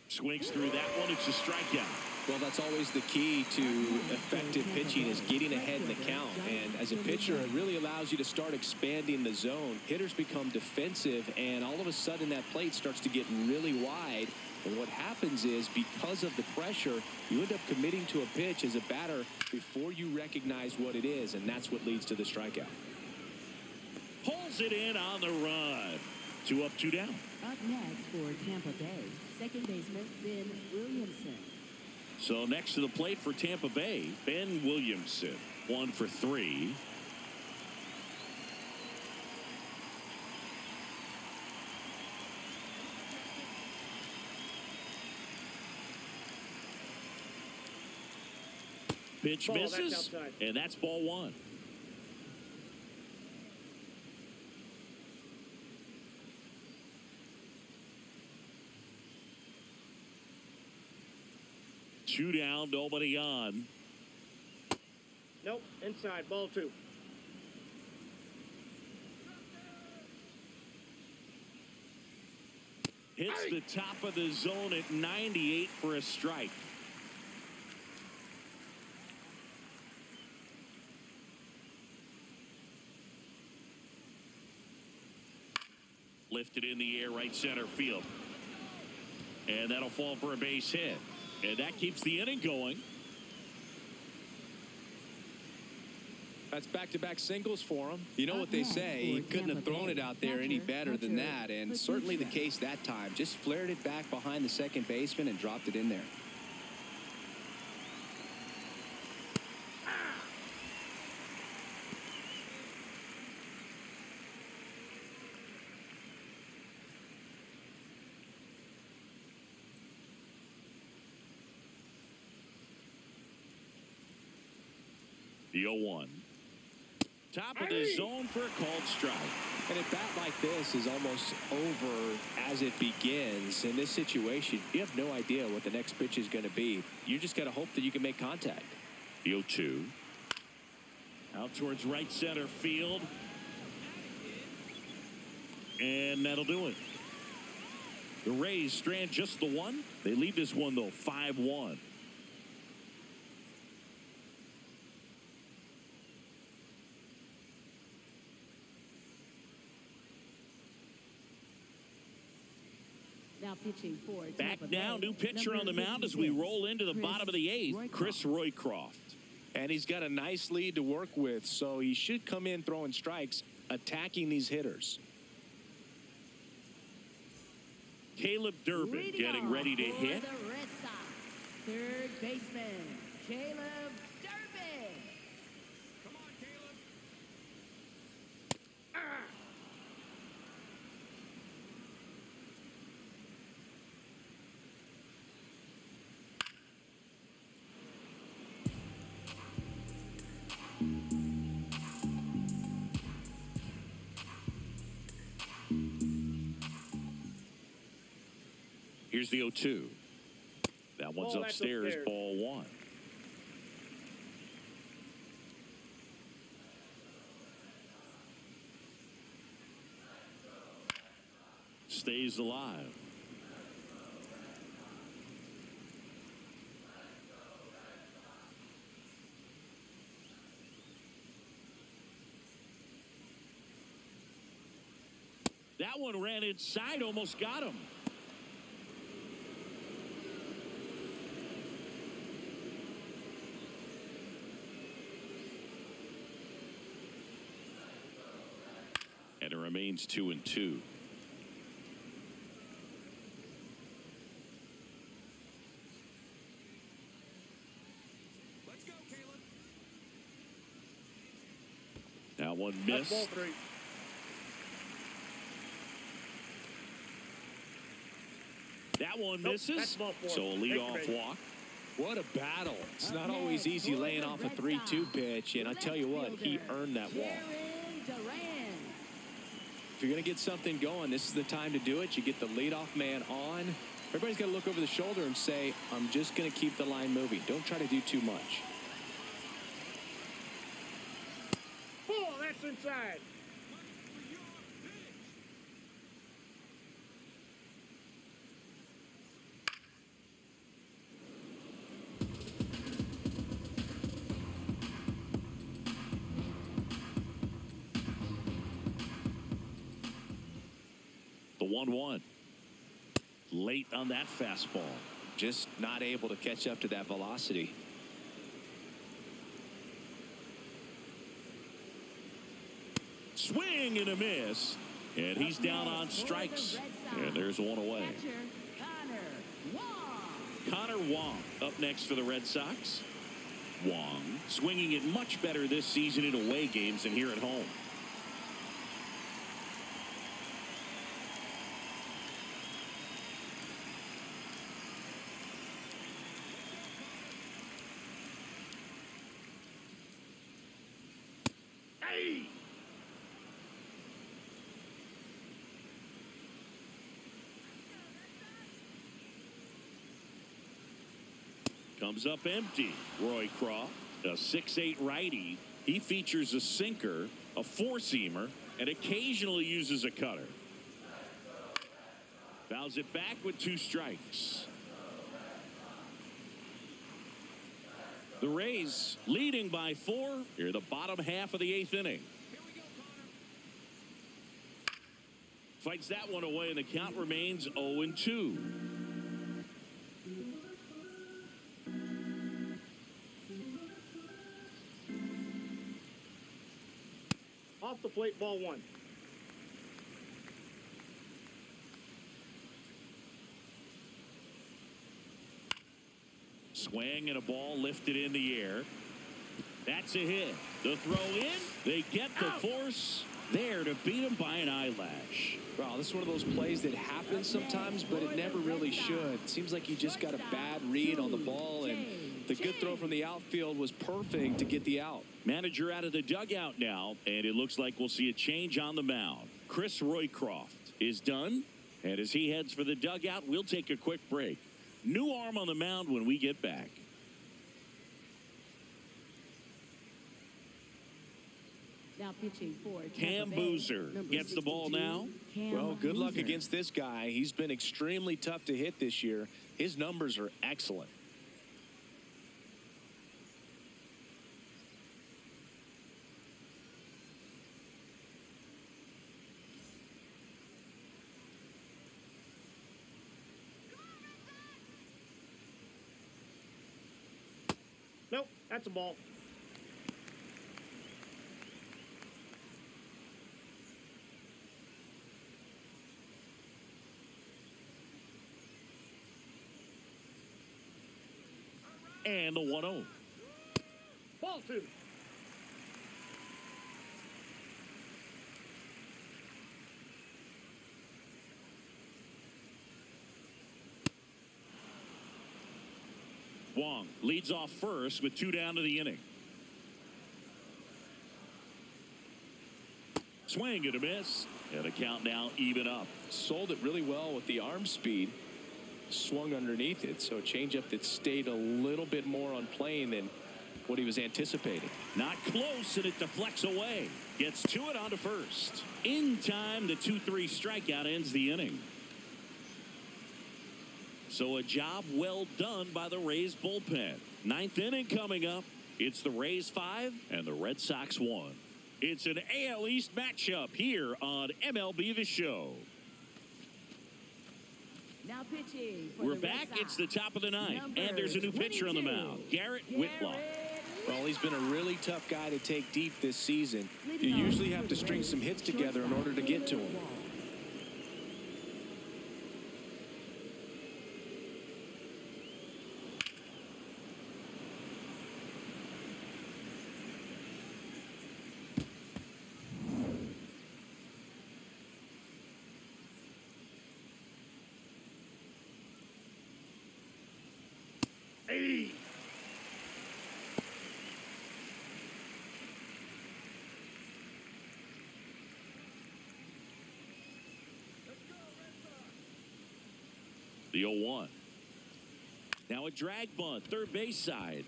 Swings through that one. It's a strikeout. Well, that's always the key to effective pitching, is getting ahead in the count. And as a pitcher, it really allows you to start expanding the zone. Hitters become defensive, and all of a sudden that plate starts to get really wide. And what happens is, because of the pressure, you end up committing to a pitch as a batter before you recognize what it is, and that's what leads to the strikeout. Pulls it in on the run. 2 up, 2 down. Up next for Tampa Bay, second baseman Ben Williamson. So next to the plate for Tampa Bay, Ben Williamson, 1 for 3. Pitch Ball, that's misses, outside. and that's ball 1. Two down, nobody on. Nope. Inside. Ball 2. Hits the top of the zone at 98 for a strike. Lifted in the air, right center field. And that'll fall for a base hit. And that keeps the inning going. That's back-to-back singles for him. You know what they say, he couldn't have thrown it out there any better than that, and certainly the case that time. Just flared it back behind the second baseman and dropped it in there. The 0-1. Top of the zone for a called strike. And a bat like this is almost over as it begins. In this situation, you have no idea what the next pitch is going to be. You just got to hope that you can make contact. The 0-2. Out towards right center field. And that'll do it. The Rays strand just the 1. They lead this one, though, 5-1. Now pitching for Back Tampa now, Bay, new pitcher on the number mound as we 56, roll into the bottom of the 8th, Chris Roycroft. And he's got a nice lead to work with, so he should come in throwing strikes, attacking these hitters. Caleb Durbin Leading getting off ready to for hit. the Red Sox, third baseman, Caleb Durbin. Come on, Caleb. Here's the 0-2. That one's Ball, that's upstairs, upstairs. ball 1. Stays alive. That one ran inside, almost got him. And it remains 2-2. Let's go, Caleb. That one That's ball missed. 3. That one Nope, misses. that's ball 4. So a Take the leadoff base. walk. What a battle. It's Up not always next easy for laying the off a Red 3-2 Sox, pitch. And I tell you what, he left earned that walk. fielder, Duran. If you're going to get something going, this is the time to do it. You get the leadoff man on. Everybody's got to look over the shoulder and say, I'm just going to keep the line moving. Don't try to do too much. Oh, that's inside. The 1-1. Late on that fastball. Just not able to catch up to that velocity. Swing and a miss. And he's Up down next on for the strikes. Red Sox, And there's one away. catcher, Connor Wong. Connor Wong up next for the Red Sox. Wong swinging it much better this season in away games than here at home. Hey! Comes up empty. Roy Croft, a 6'8" righty. He features a sinker, a four-seamer, and occasionally uses a cutter. Fouls it back with 2 strikes. The Rays leading by 4 here the bottom half of the 8th inning. Fights that one away, and the count remains 0-2. Off the plate, ball 1. Swing and a ball lifted in the air. That's a hit. The throw in. They get the force there to beat him by an eyelash. Wow, this is one of those plays that happens sometimes, but it never really should. Seems like he just got a bad read on the ball, and the good throw from the outfield was perfect to get the out. Manager out of the dugout now, and it looks like we'll see a change on the mound. Chris Roycroft is done, and as he heads for the dugout, we'll take a quick break. New arm on the mound when we get back. Now pitching for Cam Tampa Bay, Boozer number gets the ball 62, now. Cam Well, good luck Boozer. against this guy. He's been extremely tough to hit this year. His numbers are excellent. Nope, that's a ball. And the 1-0. Ball 2. Wong leads off first with 2 down to the inning. Swing and a miss. And a count now even up. Sold it really well with the arm speed. Swung underneath it, so a changeup that stayed a little bit more on plane than what he was anticipating. Not close, and it deflects away. Gets to it onto first. In time, the 2-3 strikeout ends the inning. So a job well done by the Rays bullpen. 9th inning coming up. It's the Rays 5 and the Red Sox 1. It's an AL East matchup here on MLB The Show. Now pitching for We're the back. Red It's the Sox, top of the 9th. number And there's a new pitcher on the 22, mound. Garrett Whitlock. Well, he's been a really tough guy to take deep this season. You Leading off usually for have the to string Rays, some hits together in order to get to him. Wall. Hey. The 0-1. Now a drag bunt, third base side.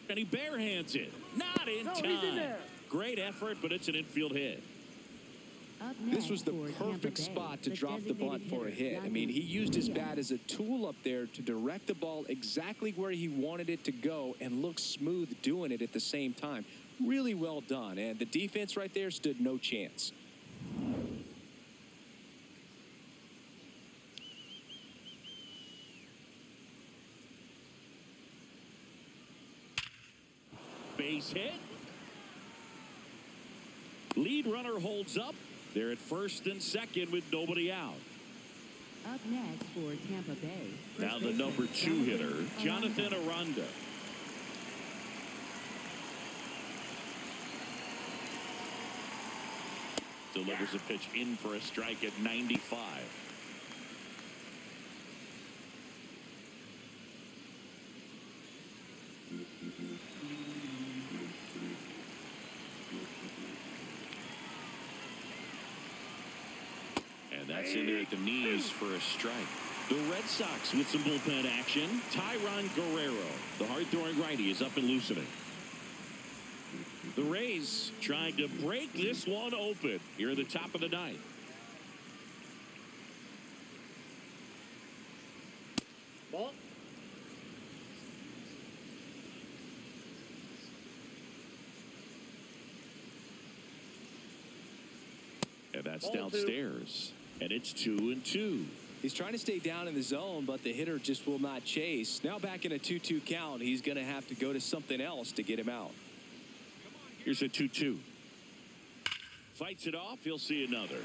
And he barehands it. Not in No, time. he's in there. Great effort, but it's an infield hit. Up This next was the for Tampa perfect Bay, spot to the drop the bunt designated for a hitter, hit. I mean, he used his Diaz. bat as a tool up there to direct the ball exactly where he wanted it to go and look smooth doing it at the same time. Really well done. And the defense right there stood no chance. Base hit. Lead runner holds up. They're at first and second with nobody out. Up next for Tampa Bay. Now the number 2 hitter, Jonathan Aranda. Delivers a pitch in for a strike at 95. And that's in there at the knees for a strike. The Red Sox with some bullpen action. Tyron Guerrero, the hard-throwing righty, is up and loosening. The Rays trying to break this one open here at the top of the ninth. Ball. And that's Ball two. downstairs. And it's 2-2. He's trying to stay down in the zone, but the hitter just will not chase. Now back in a 2-2 count, he's going to have to go to something else to get him out. Here's a 2-2. Fights it off. He'll see another.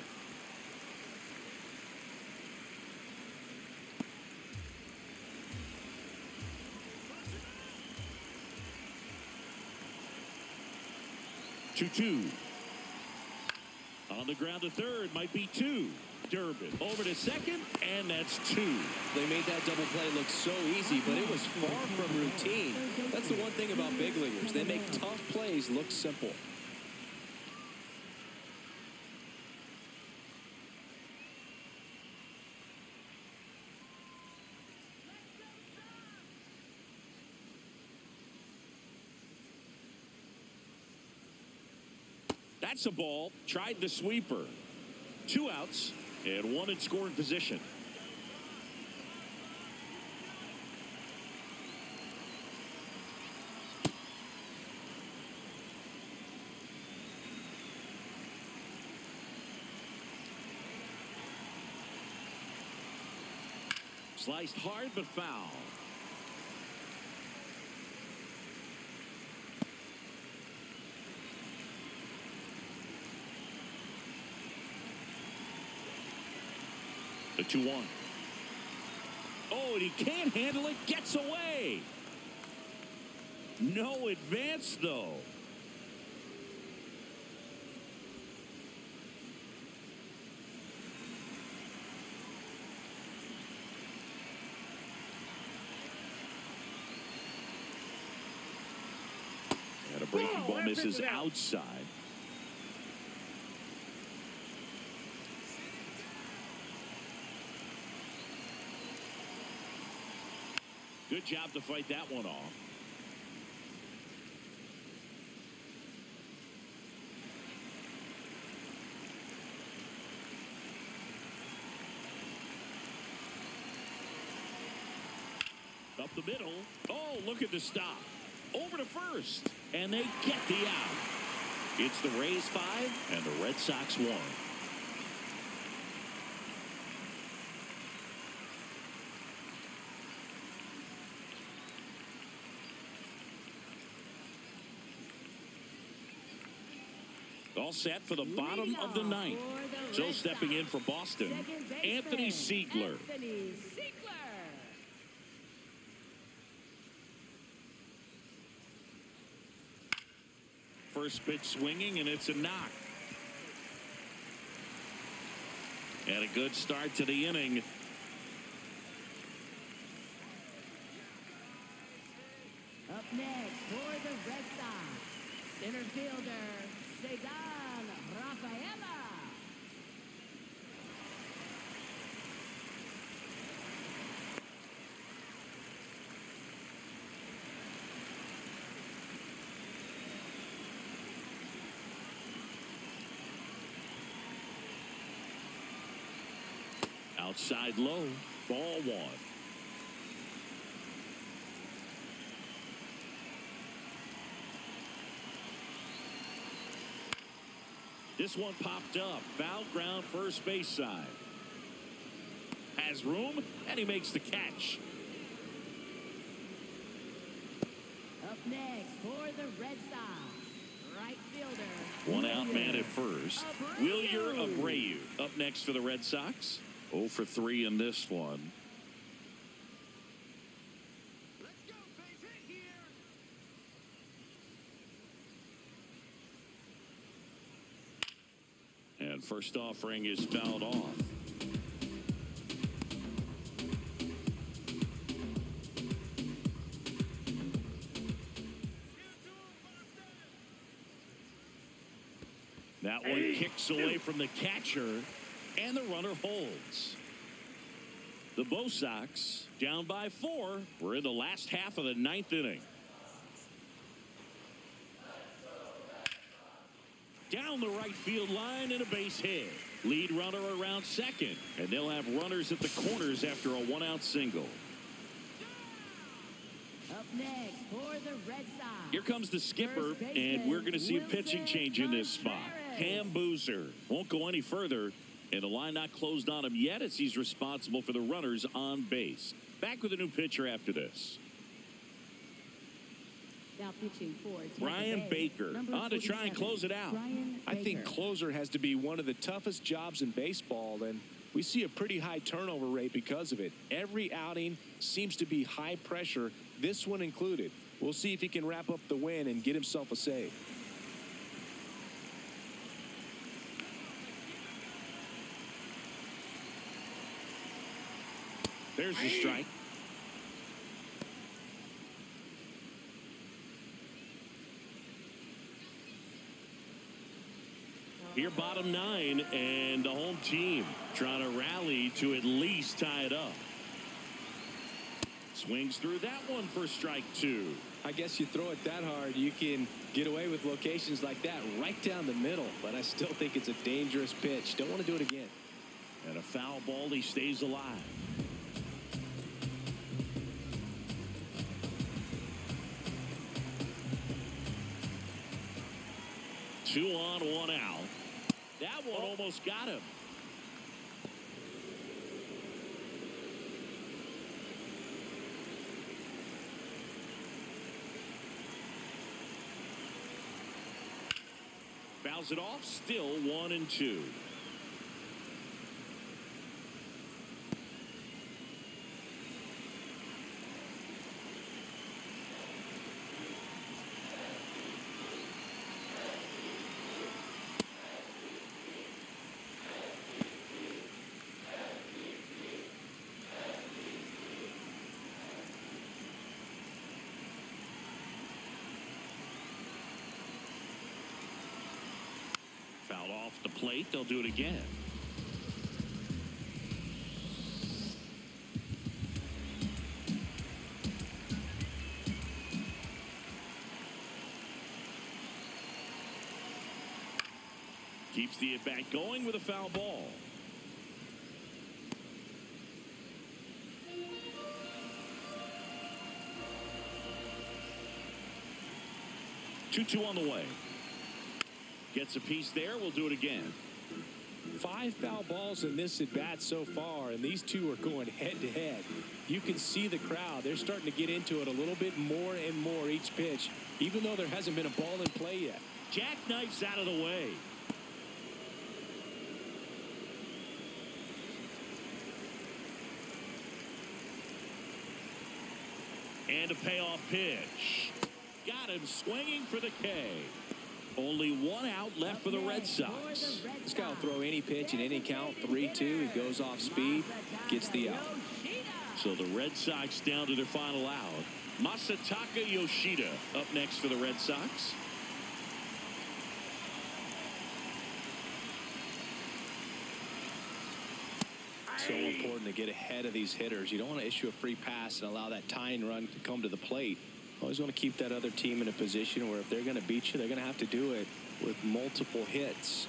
Two. On the ground to third. Might be 2. Durbin over to second, and that's 2. They made that double play look so easy, but it was far from routine. That's the one thing about big leaguers. They make tough plays look simple. That's a ball. Tried the sweeper. 2 outs and 1 in scoring position. Sliced hard but foul. The 2-1. Oh, and he can't handle it. Gets away. No advance, though. And a breaking Whoa, ball that misses pitch is out. outside. Good job to fight that one off. Up the middle. Oh, look at the stop. Over to first. And they get the out. It's the Rays 5 and the Red Sox 1. All set for the bottom of the ninth. So stepping in for Boston, Anthony Siegler. First pitch swinging, and it's a knock. And a good start to the inning. fielder, Sedan Rafaela. Outside low, ball one. This one popped up. Foul ground, first base side. Has room, and he makes the catch. Up next for the Red Sox, right fielder. One out man at first. Wilyer Abreu up next for the Red Sox. 0 for 3 in this one. Let's go, base hit here. And first offering is fouled off. That one kicks away from the catcher, and the runner holds. The Bo Sox down by 4. We're in the last half of the 9th inning. Down the right field line and a base hit. Lead runner around second, and they'll have runners at the corners after a 1-out single. Up next for the Red Sox. Here comes the skipper, and we're going to see a pitching change in this spot. Cam Boozer won't go any further, and the line not closed on him yet as he's responsible for the runners on base. Back with a new pitcher after this. Now pitching for Tampa Brian Bay, Baker number on to try and 47, close it out. Brian I think Baker. closer has to be one of the toughest jobs in baseball, and we see a pretty high turnover rate because of it. Every outing seems to be high pressure, this one included. We'll see if he can wrap up the win and get himself a save. There's the strike. Here, bottom 9, and the home team trying to rally to at least tie it up. Swings through that one for strike 2. I guess you throw it that hard, you can get away with locations like that right down the middle, but I still think it's a dangerous pitch. Don't want to do it again. And a foul ball, he stays alive. Two on, one out. That one almost got him. Fouls it off, still 1-2. Foul off the plate. They'll do it again. Keeps the at-bat going with a foul ball. Two on the way. Gets a piece there. We'll do it again. 5 foul balls in this at bat so far, and these two are going head to head. You can see the crowd. They're starting to get into it a little bit more and more each pitch, even though there hasn't been a ball in play yet. Jackknifes out of the way. And a payoff pitch. Got him swinging for the K. Only 1 out left for the Red Sox. This guy will throw any pitch in any count. 3-2. He goes off speed, gets the out. So the Red Sox down to their final out. Masataka Yoshida up next for the Red Sox. So important to get ahead of these hitters. You don't want to issue a free pass and allow that tying run to come to the plate. Always want to keep that other team in a position where if they're going to beat you, they're going to have to do it with multiple hits.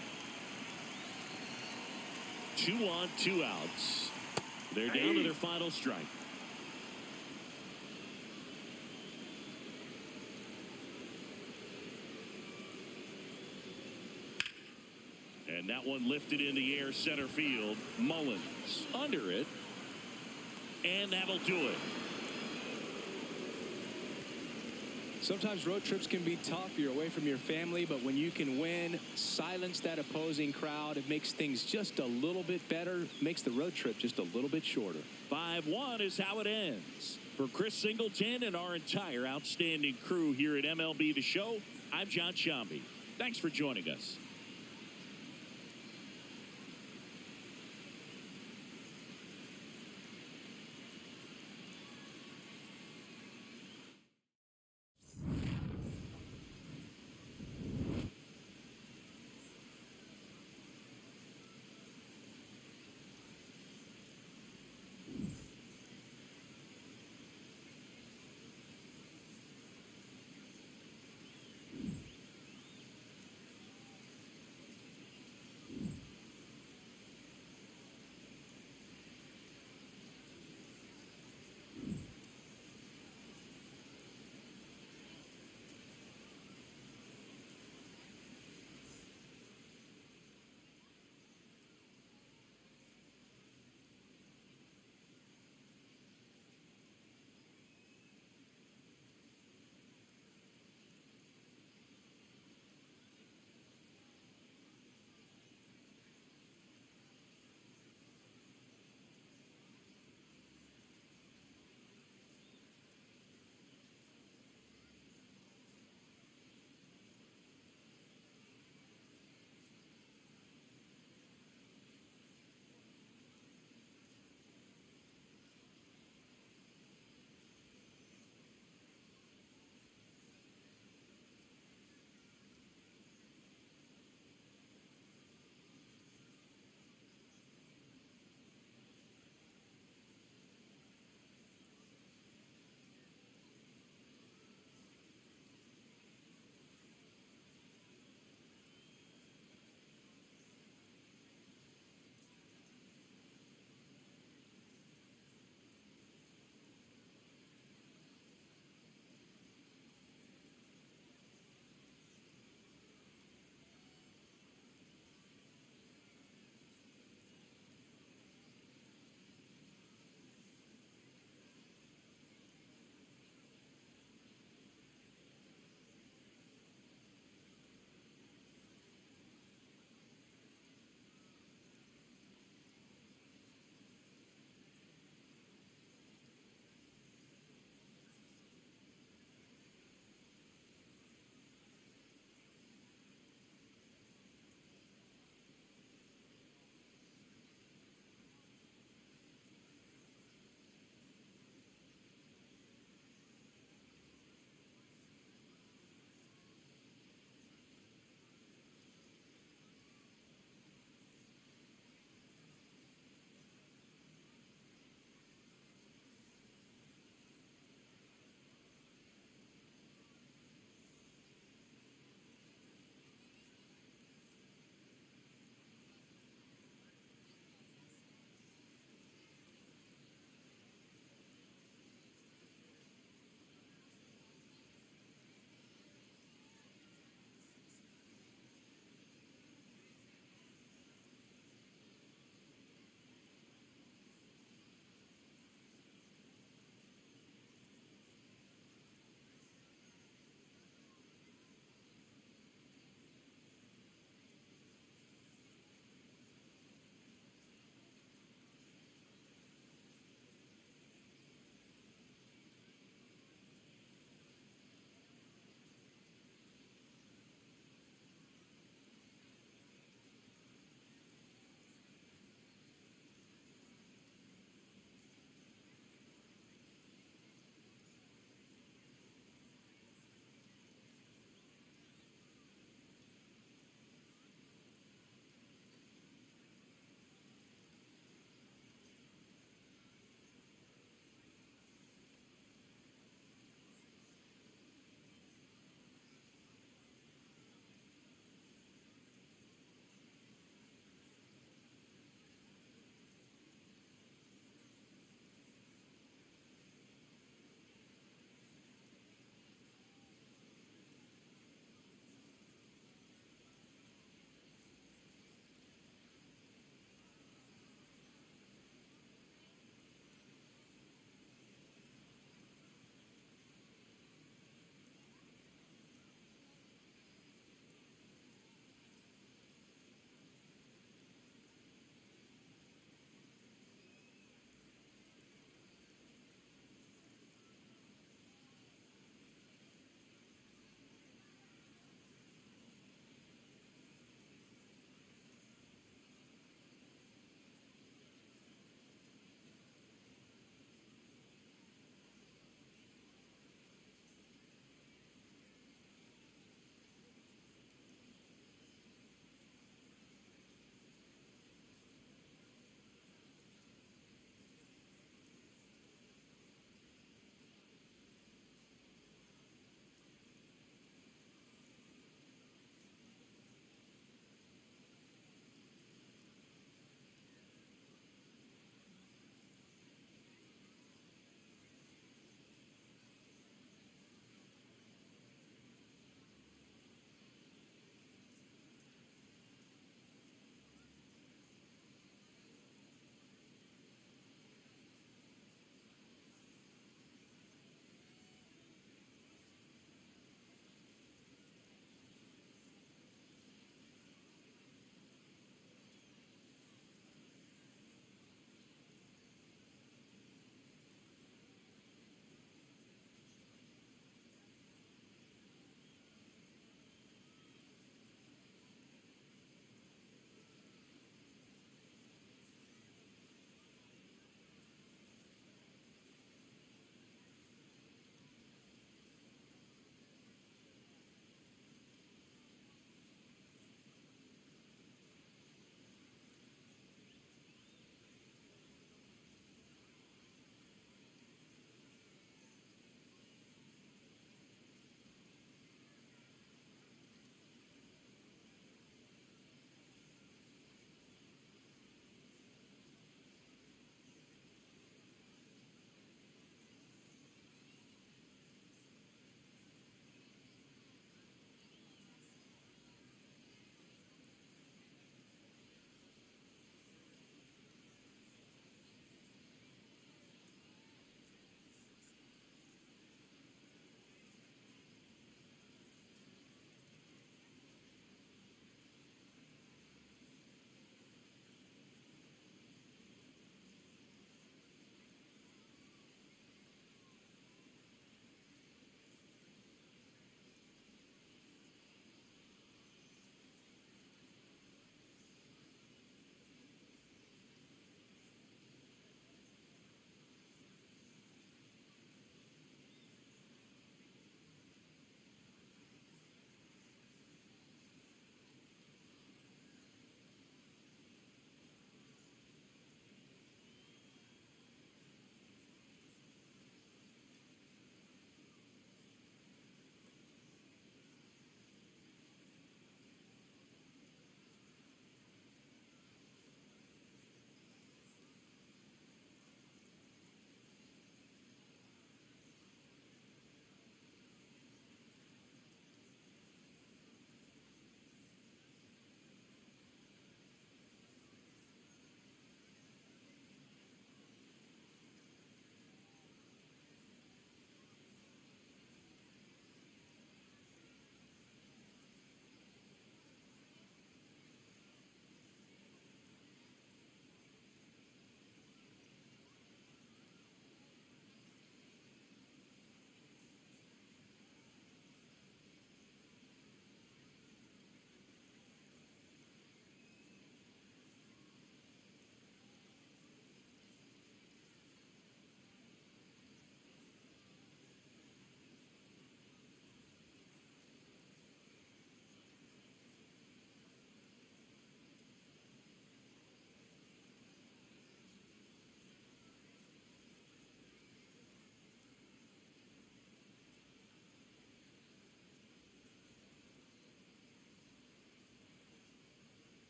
2 on, 2 outs. They're down to their final strike. And that one lifted in the air center field. Mullins under it. And that'll do it. Sometimes road trips can be tough. You're away from your family, but when you can win, silence that opposing crowd, it makes things just a little bit better, makes the road trip just a little bit shorter. 5-1 is how it ends. For Chris Singleton and our entire outstanding crew here at MLB The Show, I'm John Shambi. Thanks for joining us.